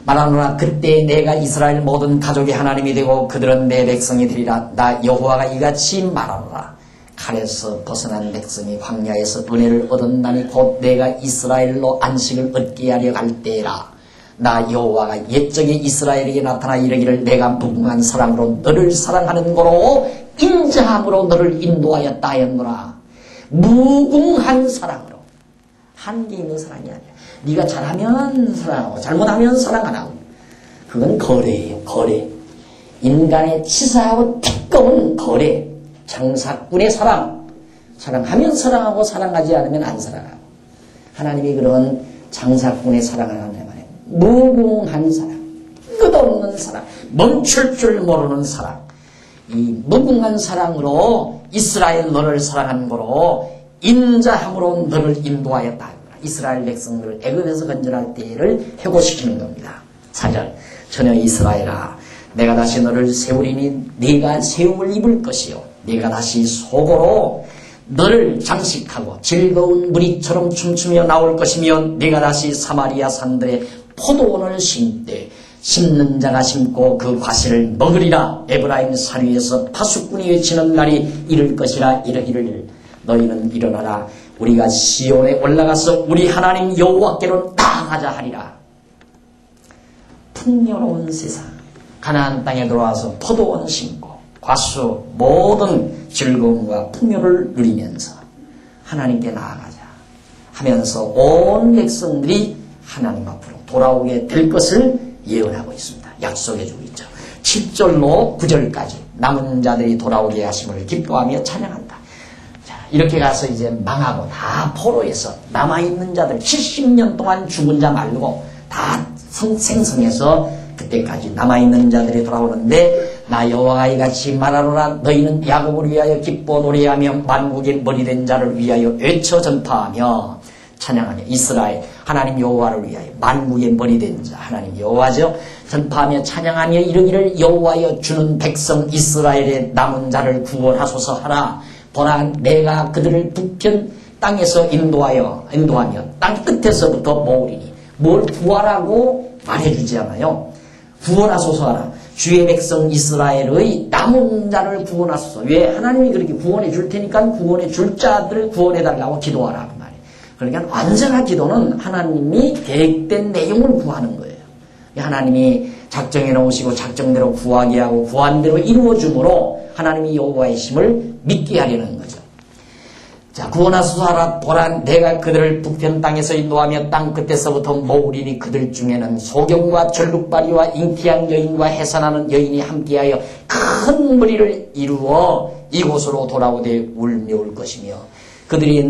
말하노라. 그때 내가 이스라엘 모든 가족의 하나님이 되고 그들은 내 백성이 되리라. 나 여호와가 이같이 말하노라. 칼에서 벗어난 백성이 광야에서 은혜를 얻었나니 곧 내가 이스라엘로 안식을 얻게 하려 할 때라. 나 여호와가 옛적에 이스라엘에게 나타나 이르기를 내가 무궁한 사랑으로 너를 사랑하는 거로 인자함으로 너를 인도하였다 하였노라. 무궁한 사랑으로. 한계 있는 사랑이 아니야. 네가 잘하면 사랑하고 잘못하면 사랑 안 하고. 그건 거래예요. 거래. 인간의 치사하고 티꺼운 거래. 장사꾼의 사랑. 사랑하면 사랑하고 사랑하지 않으면 안 사랑하고. 하나님이 그런 장사꾼의 사랑을 하는 말이에요. 무궁한 사랑, 끝없는 사랑, 멈출 줄 모르는 사랑. 이 무궁한 사랑으로 이스라엘 너를 사랑한 거로 인자함으로 너를 인도하였다. 이스라엘 백성들을 애굽에서 건져낼 때를 회고시키는 겁니다. 4절 전혀 이스라엘아 내가 다시 너를 세우리니 네가 세움을 입을 것이요 네가 다시 속으로 너를 장식하고 즐거운 무리처럼 춤추며 나올 것이며 네가 다시 사마리아 산들에 포도원을 심되 심는 자가 심고 그 과실을 먹으리라. 에브라임 산 위에서 파수꾼이 외치는 날이 이를 것이라. 이르기를 너희는 일어나라. 우리가 시온에 올라가서 우리 하나님 여호와께로 나아가자 하리라. 풍요로운 세상 가나안 땅에 들어와서 포도원 심고 과수 모든 즐거움과 풍요를 누리면서 하나님께 나아가자 하면서 온 백성들이 하나님 앞으로 돌아오게 될 것을 예언하고 있습니다. 약속해 주고 있죠. 7절로 9절까지 남은 자들이 돌아오게 하심을 기뻐하며 찬양한다. 자, 이렇게 가서 이제 망하고 다 포로에서 남아있는 자들 70년 동안 죽은 자 말고 다 생성해서 그때까지 남아있는 자들이 돌아오는데 나 여호와가 이같이 말하노라. 너희는 야곱을 위하여 기뻐 노래하며 만국의 머리된 자를 위하여 외쳐 전파하며 찬양하며 이스라엘 하나님 여호와를 위하여 만국의 머리된 자 하나님 여호와죠. 전파하며 찬양하며 이르기를 여호와여 주는 백성 이스라엘의 남은 자를 구원하소서 하라. 보라 내가 그들을 북편 땅에서 인도하며 땅 끝에서부터 모으리니. 뭘 구하라고 말해주지 않아요. 구원하소서 하라. 주의 백성 이스라엘의 남은 자를 구원하소서. 왜? 하나님이 그렇게 구원해 줄 테니까 구원해 줄 자들을 구원해 달라고 기도하라 그 말이에요. 그러니까 완전한 기도는 하나님이 계획된 내용을 구하는 거예요. 하나님이 작정해 놓으시고 작정대로 구하게 하고 구한 대로 이루어 주므로 하나님이 여호와의 힘을 믿게 하려는 거죠. 자, 구원하소서 하라. 보라 내가 그들을 북편 땅에서 인도하며 땅 끝에서부터 모으리니 그들 중에는 소경과 절룩발이와 잉태한 여인과 해산하는 여인이 함께하여 큰 무리를 이루어 이곳으로 돌아오되 울며 올 것이며 그들이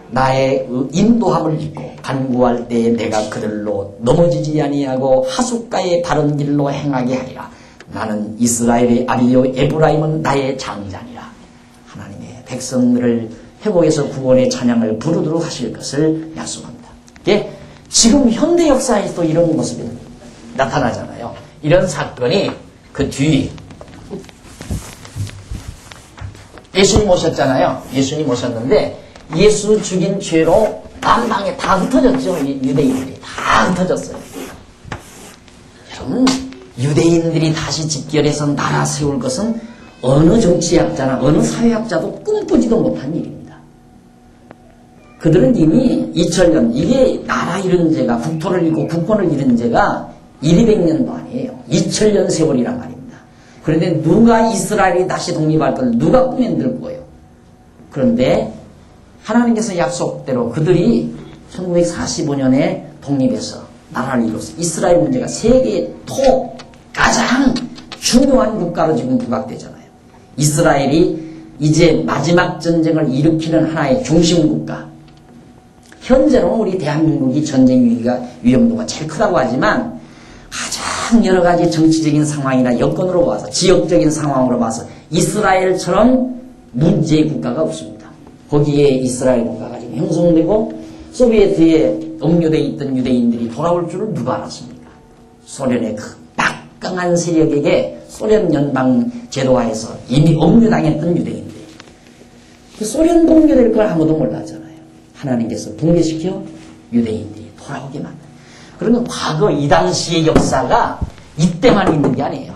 나의 인도함을 입고 간구할 때에 내가 그들로 넘어지지 아니하고 하숫가의 바른 길로 행하게 하리라. 나는 이스라엘의 아비요 에브라임은 나의 장자니라. 하나님의 백성들을 회복해서 구원의 찬양을 부르도록 하실 것을 약속합니다. 예? 지금 현대 역사에서도 이런 모습이 나타나잖아요. 이런 사건이 그 뒤 예수님 오셨잖아요. 예수님 오셨는데 예수 죽인 죄로 만방에 다 흩어졌죠. 유대인들이 다 흩어졌어요. 여러분 유대인들이 다시 집결해서 나라 세울 것은 어느 정치학자나 어느 사회학자도 꿈꾸지도 못한 일입니다. 그들은 이미 2000년 이게 나라 잃은 죄가 국토를 잃고 국권을 잃은 죄가 200년도 아니에요. 2000년 세월이란 말입니다. 그런데 누가 이스라엘이 다시 독립할 걸 누가 꿈만들 거예요. 그런데 하나님께서 약속대로 그들이 1945년에 독립해서 나라를 이뤘어요. 이스라엘 문제가 세계 가장 중요한 국가로 지금 부각되잖아요. 이스라엘이 이제 마지막 전쟁을 일으키는 하나의 중심국가. 현재로는 우리 대한민국이 전쟁 위험도가 제일 크다고 하지만 가장 여러 가지 정치적인 상황이나 여건으로 봐서 지역적인 상황으로 봐서 이스라엘처럼 문제의 국가가 없습니다. 거기에 이스라엘 국가가 지금 형성되고 소비에트의 억류되어 있던 유대인들이 돌아올 줄을 누가 알았습니까? 소련의 그 막강한 세력에게 소련 연방 제도하에서 이미 억류당했던 유대인들. 그 소련 붕괴될 걸 아무도 몰랐잖아요. 하나님께서 붕괴시켜 유대인들이 돌아오게 만든. 그러면 과거 이 당시의 역사가 이때만 있는 게 아니에요.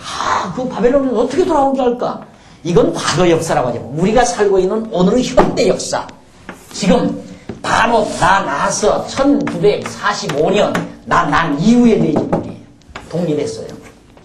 그 바벨론은 어떻게 돌아오게 할까? 이건 과거 역사라고 하죠. 우리가 살고 있는 오늘의 현대 역사. 지금 바로 나 나서 1945년 난 이후에 되지 말이에요. 독립했어요.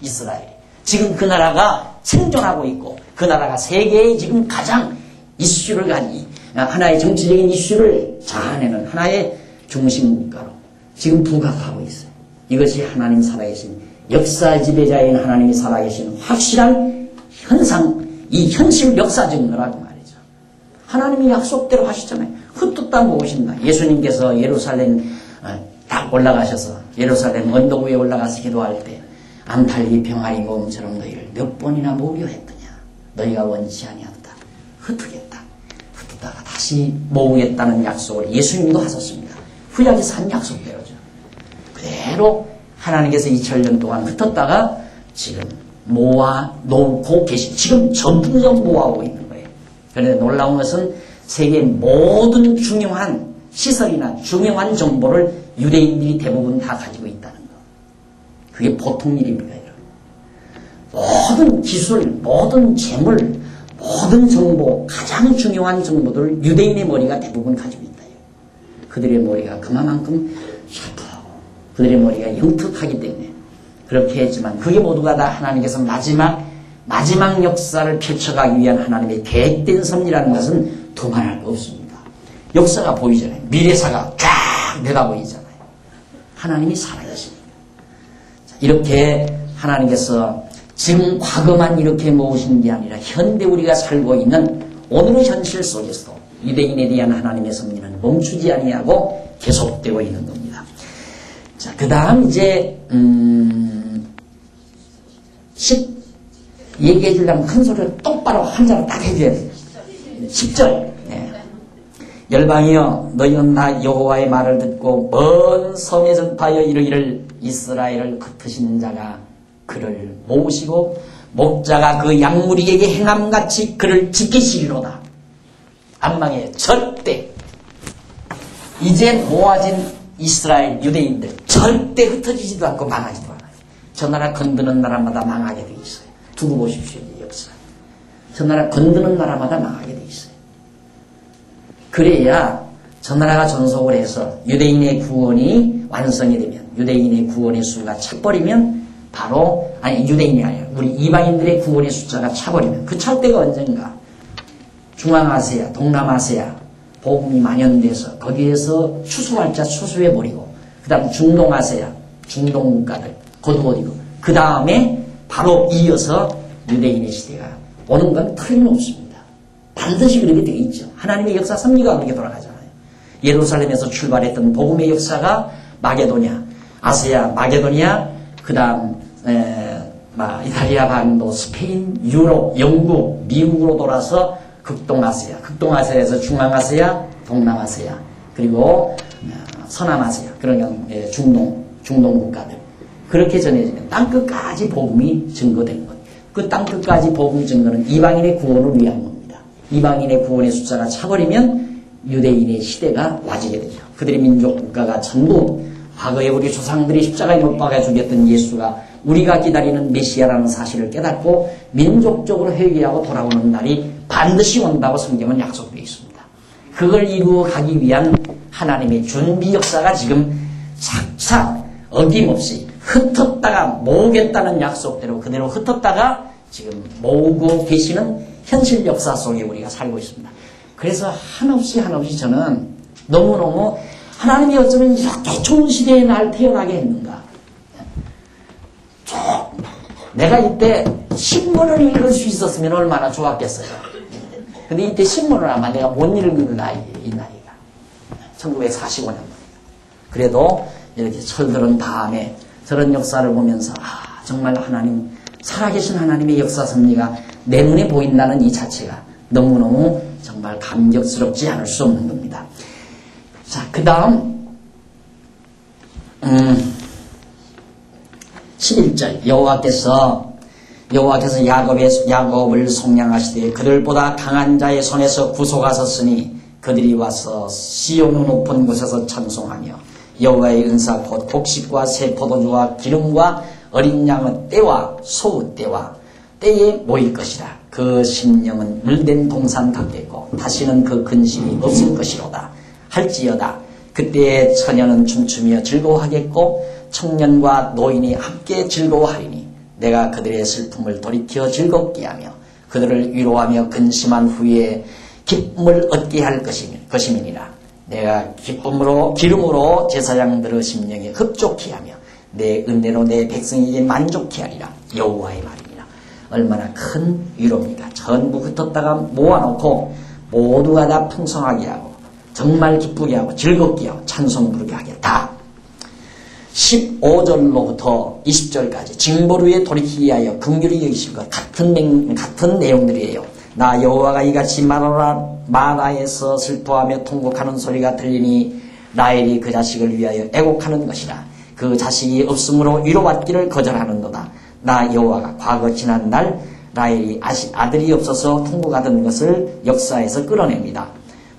이스라엘이. 지금 그 나라가 생존하고 있고 그 나라가 세계에 지금 가장 이슈를 가진 하나의 정치적인 이슈를 자아내는 하나의 중심국가로 지금 부각하고 있어요. 이것이 하나님 살아계신 역사 지배자인 하나님이 살아계신 확실한 현상, 이 현실 역사적인 거라고 말이죠. 하나님이 약속대로 하시잖아요. 흩었다 모으신다. 예수님께서 예루살렘 딱 올라가셔서 예루살렘 언덕 위에 올라가서 기도할 때 암탈기 병아리 모음처럼 너희를 몇 번이나 모으려 했더냐. 너희가 원치 아니하다. 흩으겠다. 흩었다가 다시 모으겠다는 약속을 예수님도 하셨습니다. 후약에서 한 약속대로죠. 그대로 하나님께서 2000년 동안 흩었다가 지금 모아 놓고 계신, 지금 전투적 모아오고 있는 거예요. 그런데 놀라운 것은 세계의 모든 중요한 시설이나 중요한 정보를 유대인들이 대부분 다 가지고 있다는 거. 그게 보통 일입니까, 여러분? 모든 기술, 모든 재물, 모든 정보, 가장 중요한 정보들을 유대인의 머리가 대부분 가지고 있다. 그들의 머리가 그만큼 샤프하고 그들의 머리가 영특하기 때문에 그렇게 했지만 그게 모두가 다 하나님께서 마지막 역사를 펼쳐가기 위한 하나님의 계획된 섭리라는 것은 두말할 거 없습니다. 역사가 보이잖아요. 미래사가 쫙 내다 보이잖아요. 하나님이 살아계십니다. 이렇게 하나님께서 지금 과거만 이렇게 모으신 게 아니라 현대 우리가 살고 있는 오늘의 현실 속에서도 유대인에 대한 하나님의 섭리는 멈추지 아니하고 계속되고 있는 겁니다. 자, 그 다음 이제 10 얘기해 주려면 큰 소리를 똑바로 한자로 딱 해줘야 돼요. 10절. 네. 열방이여 너희는 나 여호와의 말을 듣고 먼 섬에 전파하여 이르기를 이스라엘을 흩으신 자가 그를 모으시고 목자가 그 양무리에게 행함같이 그를 지키시리로다. 안망에 절대 이제 모아진 이스라엘 유대인들 절대 흩어지지도 않고 망하지도 않아요. 저 나라 건드는 나라마다 망하게 돼 있어요. 두고 보십시오. 이 역사. 저 나라 건드는 나라마다 망하게 돼 있어요. 그래야 저 나라가 전속을 해서 유대인의 구원이 완성이 되면 유대인의 구원의 수가 차버리면 바로 유대인이 아니라 우리 이방인들의 구원의 숫자가 차버리면 그 찰 때가 언젠가 중앙아시아, 동남아시아 복음이 만연돼서 거기에서 추수할자 추수해버리고 그 다음 중동아시아, 중동국가들 거두어지고 그 다음에 바로 이어서 유대인의 시대가 오는 건 틀림없습니다. 반드시 그렇게 되어 있죠. 하나님의 역사 섭리가 그렇게 돌아가잖아요. 예루살렘에서 출발했던 복음의 역사가 마게도냐, 아시아, 마게도냐, 그 다음 이탈리아 반도, 스페인, 유럽, 영국, 미국으로 돌아서 극동아시아, 극동아시아에서 중앙아시아, 동남아시아, 그리고 서남아시아, 그러니까 중동 국가들. 그렇게 전해지면 땅끝까지 복음이 증거된 것. 그 땅끝까지 복음 증거는 이방인의 구원을 위한 겁니다. 이방인의 구원의 숫자가 차버리면 유대인의 시대가 와지게 되죠. 그들의 민족 국가가 전부 과거에 우리 조상들이 십자가에 못 박아 죽였던 예수가 우리가 기다리는 메시아라는 사실을 깨닫고 민족적으로 회개하고 돌아오는 날이 반드시 온다고 성경은 약속되어 있습니다. 그걸 이루어 가기 위한 하나님의 준비 역사가 지금 착착 어김없이 흩었다가 모으겠다는 약속대로 그대로 흩었다가 지금 모으고 계시는 현실 역사 속에 우리가 살고 있습니다. 그래서 한없이 저는 너무너무 하나님이 어쩌면 이렇게 좋은 시대에 날 태어나게 했는가. 내가 이때 신문을 읽을 수 있었으면 얼마나 좋았겠어요. 근데 이때 신문을 아마 내가 못 읽는 이 나이가 1945년. 그래도 이렇게 철들은 다음에 저런 역사를 보면서 정말 하나님, 살아계신 하나님의 역사 섭리가 내 눈에 보인다는 이 자체가 너무너무 정말 감격스럽지 않을 수 없는 겁니다. 자, 그 다음 11절 여호와께서 야곱을 속량하시되 그들보다 강한 자의 손에서 구속하셨으니 그들이 와서 시온의 높은 곳에서 찬송하며 여호와의 은사 곧 곡식과 새 포도주와 기름과 어린 양의 때와 소의 때에 모일 것이라. 그 심령은 물된 동산 같겠고 다시는 그 근심이 없을 것이로다. 할지어다 그때에 처녀는 춤추며 즐거워하겠고 청년과 노인이 함께 즐거워하리니 내가 그들의 슬픔을 돌이켜 즐겁게 하며 그들을 위로하며 근심한 후에 기쁨을 얻게 할 것임이니라. 내가 기름으로 제사장들의 심령에 흡족히 하며 내 은혜로 내 백성에게 만족케 하리라. 여호와의 말이니라. 얼마나 큰 위로입니까? 전부 흩었다가 모아놓고 모두가 다 풍성하게 하고 정말 기쁘게 하고 즐겁게 하고 찬송 부르게 하겠다. 15절로부터 20절까지 징벌 위에 돌이키기 위하여 긍휼히 여기실 것 같은 내용들이에요. 나 여호와가 이같이 마라에서 슬퍼하며 통곡하는 소리가 들리니 라헬이 그 자식을 위하여 애곡하는 것이라. 그 자식이 없으므로 위로받기를 거절하는도다. 나 여호와가 과거 지난 날 라헬이 아들이 없어서 통곡하던 것을 역사에서 끌어냅니다.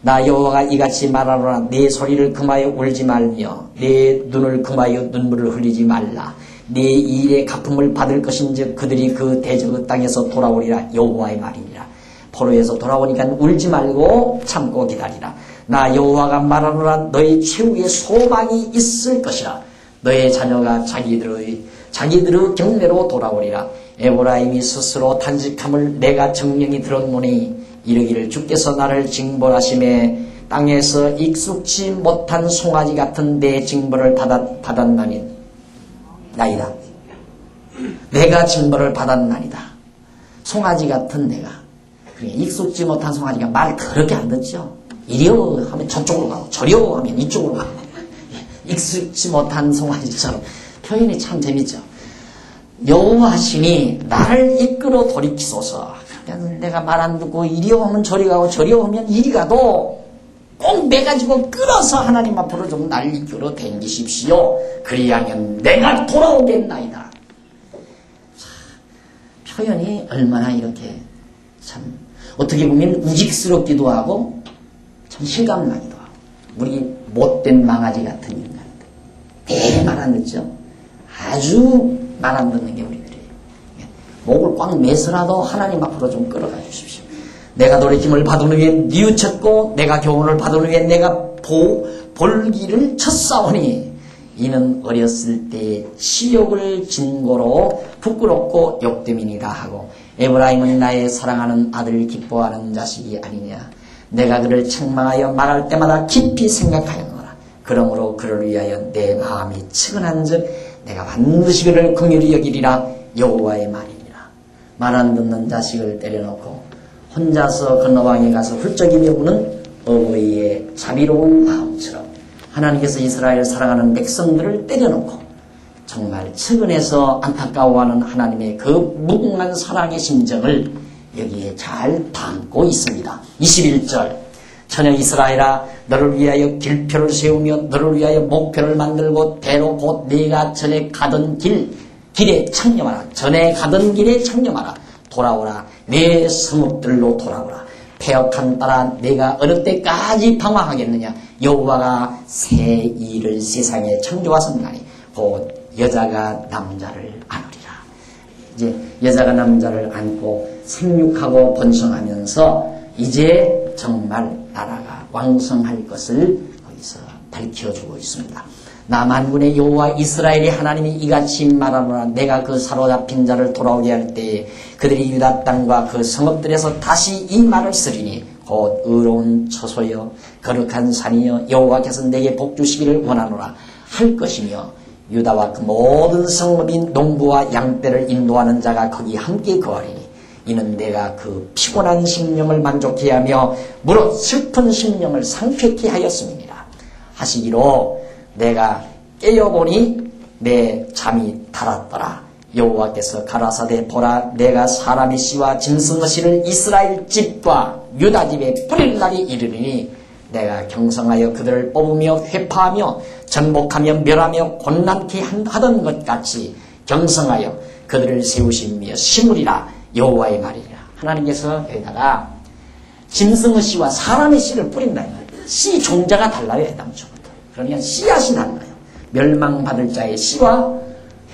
나 여호와가 이같이 말하노라. 내 소리를 금하여 울지 말며 내 눈을 금하여 눈물을 흘리지 말라. 네 일의 갚음을 받을 것인즉 그들이 그 대적의 땅에서 돌아오리라. 여호와의 말이니라. 포로에서 돌아오니까 울지 말고 참고 기다리라. 나 여호와가 말하노라. 너의 최후의 소망이 있을 것이라. 너의 자녀가 자기들의 경내로 돌아오리라. 에브라임이 스스로 탄식함을 내가 정령이 들었노니 이르기를 주께서 나를 징벌하심에 땅에서 익숙지 못한 송아지 같은 내 징벌을 받았나이다. 내가 징벌을 받았나이다. 송아지 같은 내가. 익숙지 못한 송아지가 말 그렇게 안 듣죠. 이리오 하면 저쪽으로 가고 저리오 하면 이쪽으로 가고 익숙지 못한 송아지처럼. 표현이 참 재밌죠. 여호와시니 나를 이끌어 돌이키소서. 그러면 내가 말 안 듣고 이리 오면 저리 가고 저리 오면 이리 가도 꼭 매가지고 끌어서 하나님 앞으로 좀 날 이끌어 댕기십시오. 그리하면 내가 돌아오겠나이다. 표현이 얼마나 이렇게 참 어떻게 보면 우직스럽기도 하고 참 실감나기도 하고. 우리 못된 망아지 같은 인간들 되게 말 안 듣죠. 아주 말 안 듣는 게 우리들이에요. 목을 꽉 매서라도 하나님 앞으로 좀 끌어가 주십시오. 내가 돌이킴을 받은 후에 뉘우쳤고 내가 교훈을 받은 후에 내가 볼기를 쳤사오니 이는 어렸을 때 치욕을 진고로 부끄럽고 욕됨이니라 하고 에브라임은 나의 사랑하는 아들을 기뻐하는 자식이 아니냐. 내가 그를 책망하여 말할 때마다 깊이 생각하였노라. 그러므로 그를 위하여 내 마음이 측은한즉 내가 반드시 그를 긍휼히 여기리라. 여호와의 말이니라. 말 안 듣는 자식을 때려놓고 혼자서 건너방에 가서 훌쩍이며 우는 어버이의 자비로운 마음처럼 하나님께서 이스라엘을 사랑하는 백성들을 때려놓고 정말 측은해서 안타까워하는 하나님의 그 무궁한 사랑의 심정을 여기에 잘 담고 있습니다. 21절 처녀 이스라엘아 너를 위하여 길표를 세우며 너를 위하여 목표를 만들고 대로 곧 네가 전에 가던 길에 창념하라. 전에 가던 길에 창념하라. 돌아오라. 내 성읍들로 돌아오라. 패역한 따라 내가 어느 때까지 방황하겠느냐. 여호와가 새 일을 세상에 창조하셨나니 곧 여자가 남자를 안으리라. 이제 여자가 남자를 안고 생육하고 번성하면서 이제 정말 나라가 왕성할 것을 거기서 밝혀주고 있습니다. 나 만군의 여호와 이스라엘의 하나님이 이같이 말하노라. 내가 그 사로잡힌 자를 돌아오게 할 때에 그들이 유다 땅과 그 성읍들에서 다시 이 말을 쓰리니 곧 의로운 처소여 거룩한 산이여 여호와께서 내게 복주시기를 원하노라 할 것이며 유다와 그 모든 성읍인 농부와 양떼를 인도하는 자가 거기 함께 거하리니 이는 내가 그 피곤한 심령을 만족케 하며 무릇 슬픈 심령을 상쾌케 하였음이니라 하시기로 내가 깨어보니 내 잠이 달았더라. 여호와께서 가라사대 보라 내가 사람의 씨와 짐승의 씨를 이스라엘 집과 유다 집에 뿌릴 날이 이르리니 내가 경성하여 그들을 뽑으며 회파하며 전복하며 멸하며 곤란케 하던 것 같이 경성하여 그들을 세우시며 심으리라 여호와의 말이라. 하나님께서 여기다가 짐승의 씨와 사람의 씨를 뿌린다 이 말이에요. 씨 종자가 달라요. 해당초부터. 그러면 씨앗이 달라요. 멸망받을 자의 씨와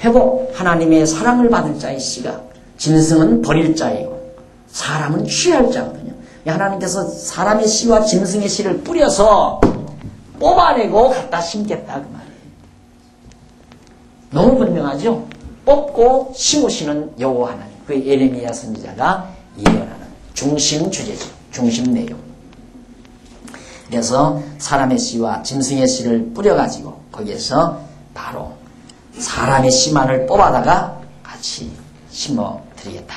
회복 하나님의 사랑을 받을 자의 씨가, 짐승은 버릴 자이고 사람은 취할 자거든요. 하나님께서 사람의 씨와 짐승의 씨를 뿌려서 뽑아내고 갖다 심겠다 그 말이에요. 너무 분명하죠? 뽑고 심으시는 여호와 하나님. 그 예레미야 선지자가 예언하는 중심 주제죠. 중심 내용. 그래서 사람의 씨와 짐승의 씨를 뿌려가지고 거기에서 바로 사람의 씨만을 뽑아다가 같이 심어드리겠다.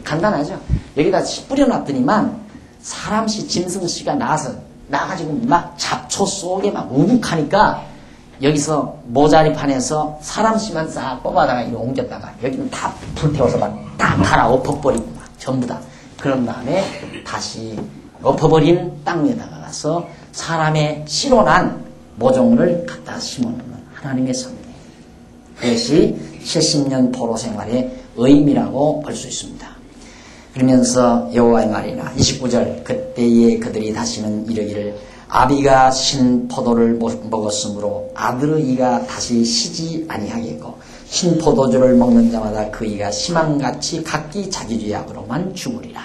간단하죠? 여기다 뿌려놨더니만 사람 씨, 짐승 씨가 나가지고 막 잡초 속에 막 우북하니까 여기서 모자리판에서 사람 씨만 싹 뽑아다가 이거 옮겼다가 여기는 다 불태워서 막 다 갈아 엎어버리고 막 전부 다. 그런 다음에 다시 엎어버린 땅 위에다가 가서 사람의 씨로 난 모종을 갖다 심어놓는 하나님의 섭리. 그것이 70년 포로 생활의 의미라고 볼 수 있습니다. 그러면서 여호와의 말이나 29절 그때에 그들이 다시는 이르기를 아비가 신 포도를 먹었으므로 아들의 이가 다시 시지 아니하겠고 신 포도주를 먹는 자마다 그 이가 희망같이 각기 자기 죄악으로만 죽으리라.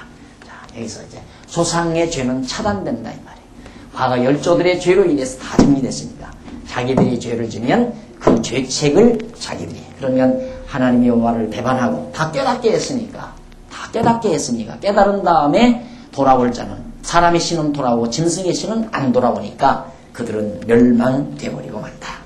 자, 여기서 이제 조상의 죄는 차단된다 이 말이에요. 과거 열조들의 죄로 인해서 다 정리됐으니까 자기들이 죄를 지면 그 죄책을 자기들이, 그러면 하나님 여호와를 배반하고 다 깨닫게 했으니까 깨달은 다음에 돌아올 자는, 사람의 씨는 돌아오고 짐승의 씨는 안 돌아오니까 그들은 멸망되어버리고 만다.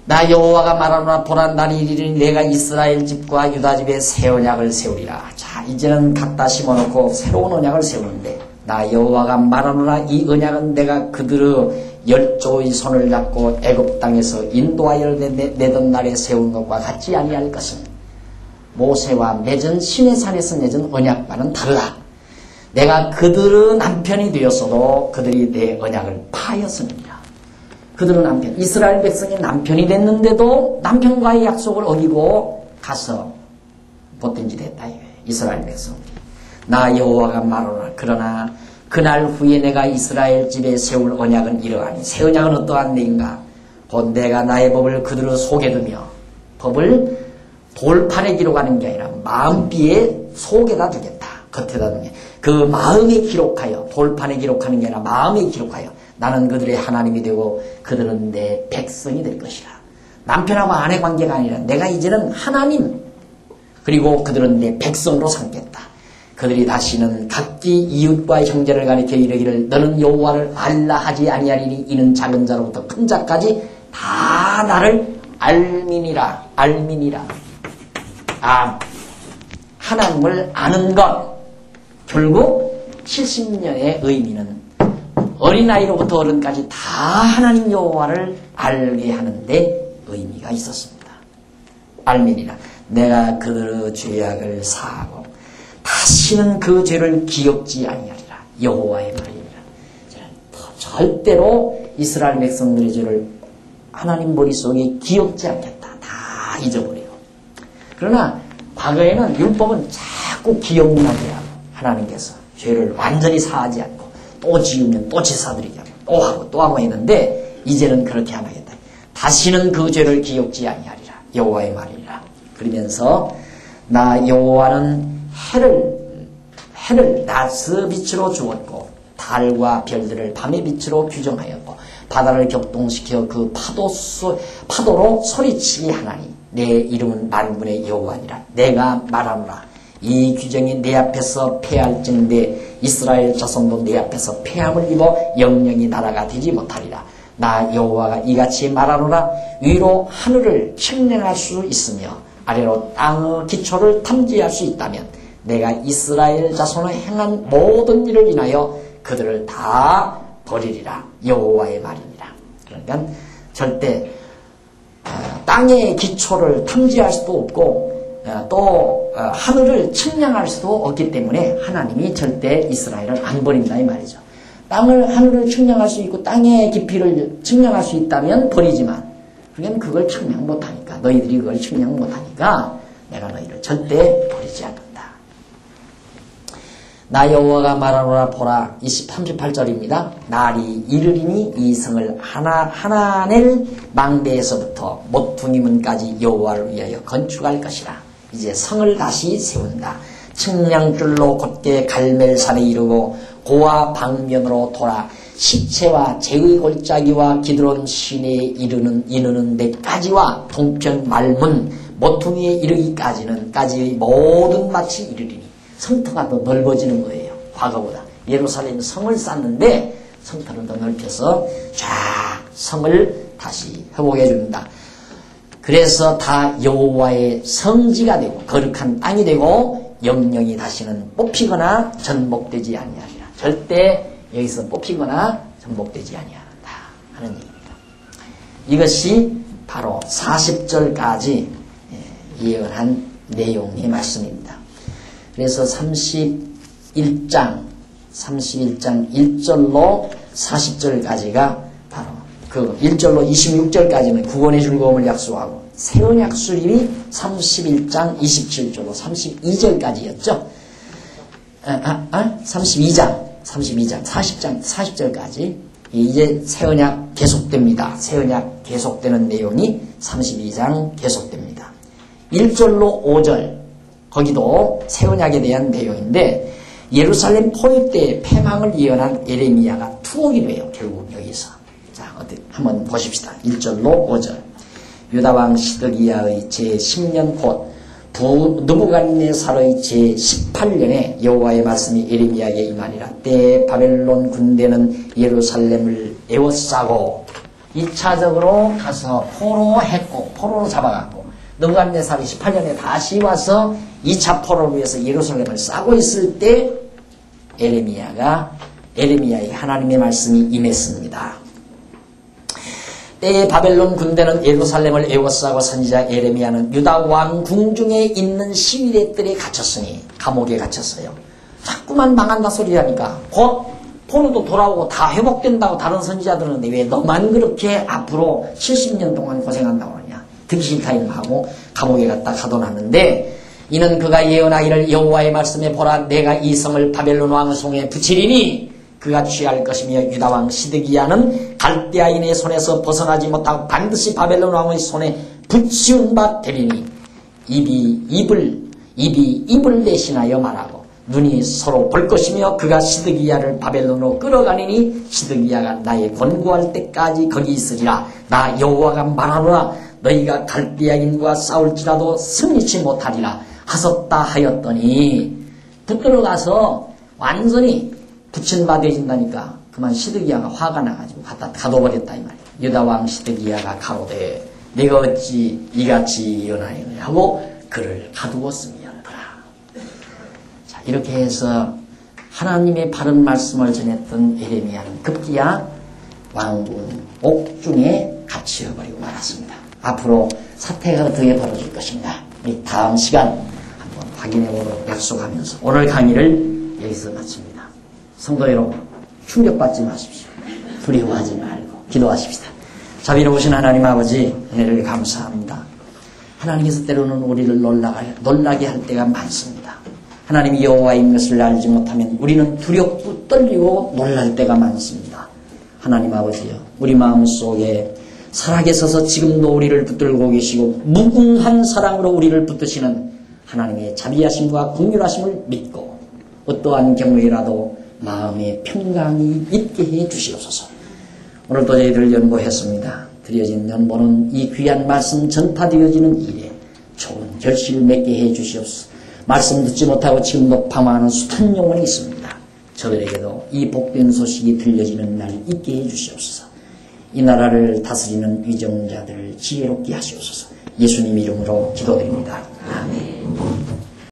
나 여호와가 말하노라 보라 날이 이르리니 내가 이스라엘 집과 유다 집에 새 언약을 세우리라. 자, 이제는 갖다 심어놓고 새로운 언약을 세우는데 나 여호와가 말하노라 이 언약은 내가 그들의 열조의 손을 잡고 애굽 땅에서 인도하여 내던 날에 세운 것과 같지 아니할 것은 모세와 맺은 시내산에서 맺은 언약과는 다르다. 내가 그들의 남편이 되었어도 그들이 내 언약을 파하였습니다. 그들은 남편, 이스라엘 백성의 남편이 됐는데도 남편과의 약속을 어기고 가서 못된 짓 했다. 이스라엘 백성이. 나 여호와가 말하노라 그러나 그날 후에 내가 이스라엘 집에 세울 언약은 이러하니. 새 언약은 어떠한 내인가? 곧 내가 나의 법을 그들의 속에 두며, 법을 돌판에 기록하는 게 아니라 마음비에 속에다 두겠다. 겉에다 두면 그 마음에 기록하여, 돌판에 기록하는 게 아니라 마음에 기록하여 나는 그들의 하나님이 되고 그들은 내 백성이 될 것이라. 남편하고 아내 관계가 아니라 내가 이제는 하나님, 그리고 그들은 내 백성으로 삼겠다. 그들이 다시는 각기 이웃과 형제를 가리켜 이르기를 너는 여호와를 알라 하지 아니하리니 이는 작은 자로부터 큰 자까지 다 나를 알미니라. 하나님을 아는 것. 결국 70년의 의미는 어린아이로부터 어른까지 다 하나님 여호와를 알게 하는데 의미가 있었습니다. 알미니라. 내가 그들의 죄악을 사하고 다시는 그 죄를 기억지 아니하리라. 여호와의 말이니라. 절대로 이스라엘 백성들의 죄를 하나님 머릿속에 기억지 않겠다. 다 잊어버리고. 그러나 과거에는 율법은 자꾸 기억나게 하고 하나님께서 죄를 완전히 사하지 않고 또 지으면 또 제사드리게 하고 또 하고 했는데 이제는 그렇게 안 하겠다. 다시는 그 죄를 기억지 아니하리라. 여호와의 말이니라. 그러면서 나 여호와는 해를 낮의 빛으로 주었고 달과 별들을 밤의 빛으로 규정하였고 바다를 격동시켜 그 파도로 소리치게 하나니 내 이름은 만군의 여호와니라. 내가 말하노라 이 규정이 내 앞에서 패할진대 이스라엘 자손도 내 앞에서 패함을 입어 영영이 나라가 되지 못하리라. 나 여호와가 이같이 말하노라. 위로 하늘을 측량할 수 있으며 아래로 땅의 기초를 탐지할 수 있다면 내가 이스라엘 자손의 행한 모든 일을 인하여 그들을 다 버리리라. 여호와의 말입니다. 그러니까 절대 땅의 기초를 탐지할 수도 없고 또 하늘을 측량할 수도 없기 때문에 하나님이 절대 이스라엘을 안 버린다 이 말이죠. 땅을, 하늘을 측량할 수 있고 땅의 깊이를 측량할 수 있다면 버리지만 그러면 그걸 측량 못하니까, 너희들이 그걸 측량 못하니까 내가 너희를 절대 버리지 않는다. 나 여호와가 말하노라. 보라. 38절입니다. 날이 이르리니 이 성을 하나넬 망대에서부터 모퉁이 문까지 여호와를 위하여 건축할 것이라. 이제 성을 다시 세운다. 측량줄로 곧게 갈멜산에 이르고 고아 방면으로 돌아 시체와 제의 골짜기와 기드론 시내에 이르는 데까지와 동편 말문 모퉁이에 이르기까지는 모든 밭이 이르리니. 성터가 더 넓어지는 거예요. 과거보다. 예루살렘 성을 쌓는데 성터는 더 넓혀서 쫙 성을 다시 회복해 준다. 그래서 다 여호와의 성지가 되고 거룩한 땅이 되고 영영이 다시는 뽑히거나 전복되지 아니하리라. 절대 여기서 뽑히거나 전복되지 아니하는다 하는 얘기입니다. 이것이 바로 40절까지 예언한 내용의 말씀입니다. 그래서 31장 1절로 40절까지가 바로 그 1절로 26절까지는 구원의 즐거움을 약속하고 새 언약 수립이 31장 27절로 32절까지였죠. 32장 40절까지 이제 새 언약 계속됩니다. 새 언약 계속되는 내용이 32장 계속됩니다. 1절로 5절 거기도 새 언약에 대한 내용인데 예루살렘 포위 때 패망을 예언한 예레미야가 투옥이 돼요. 결국 여기서. 자, 한번 보십시다. 1절로 5절. 유다왕 시드기야의 제10년 곧 느부갓네살의 제18년에 여호와의 말씀이 예레미야에게 임하니라. 때에 바벨론 군대는 예루살렘을 에워싸고 2차적으로 가서 포로로 잡아갔고 느부갓네살이 18년에 다시 와서 2차 포로를 위해서 예루살렘을 싸고 있을 때 에레미야의 하나님의 말씀이 임했습니다. 때에 바벨론 군대는 예루살렘을 에워싸고 선지자 에레미야는 유다 왕궁 중에 있는 시위대들에 갇혔으니 감옥에 갇혔어요. 자꾸만 망한다 소리하니까 곧 포로도 돌아오고 다 회복된다고 다른 선지자들은 하는데 왜 너만 그렇게 앞으로 70년 동안 고생한다고 하냐. 듣기 싫다 하고 감옥에 갔다 가둬놨는데 이는 그가 예언하기를 여호와의 말씀에 보라 내가 이 성을 바벨론 왕의 손에 붙이리니 그가 취할 것이며 유다 왕 시드기야는 갈대아인의 손에서 벗어나지 못하고 반드시 바벨론 왕의 손에 붙이운 바 되리니 입이 입을 대신하여 말하고 눈이 서로 볼 것이며 그가 시드기야를 바벨론으로 끌어가니니 시드기야가 나의 권고할 때까지 거기 있으리라. 나 여호와가 말하노라. 너희가 갈대아인과 싸울지라도 승리치 못하리라 하셨다 하였더니 붙들어 가서 완전히 붙인 바 되어진다니까 그만 시드기야가 화가 나가지고 갖다 가둬버렸다 이 말이야. 유다왕 시드기야가 가로되 내가 어찌 이같이 예언하였느냐 하고 그를 가두었으면 자 이렇게 해서 하나님의 바른 말씀을 전했던 예레미야는 급기야 왕궁 옥중에 갇혀버리고 말았습니다. 앞으로 사태가 어떻게 벌어질 것인가 우리 다음 시간 한번 확인해보도록 약속하면서 오늘 강의를 여기서 마칩니다. 성도 여러분 충격받지 마십시오. 두려워하지 말고 기도하십시다. 자비로우신 하나님 아버지 은혜를 감사합니다. 하나님께서 때로는 우리를 놀라게 할 때가 많습니다. 하나님이 여호와인 것을 알지 못하면 우리는 두렵고 떨리고 놀랄 때가 많습니다. 하나님 아버지여 우리 마음속에 살아계셔서 지금도 우리를 붙들고 계시고 무궁한 사랑으로 우리를 붙드시는 하나님의 자비하심과 긍휼하심을 믿고 어떠한 경우에라도 마음의 평강이 있게 해 주시옵소서. 오늘도 저희들 연보했습니다. 드려진 연보는 이 귀한 말씀 전파되어지는 일에 좋은 결실을 맺게 해 주시옵소서. 말씀 듣지 못하고 지금도 방황하는 숱한 영혼이 있습니다. 저들에게도 이 복된 소식이 들려지는 날 있게 해 주시옵소서. 이 나라를 다스리는 위정자들을 지혜롭게 하시옵소서. 예수님 이름으로 기도드립니다. 아멘.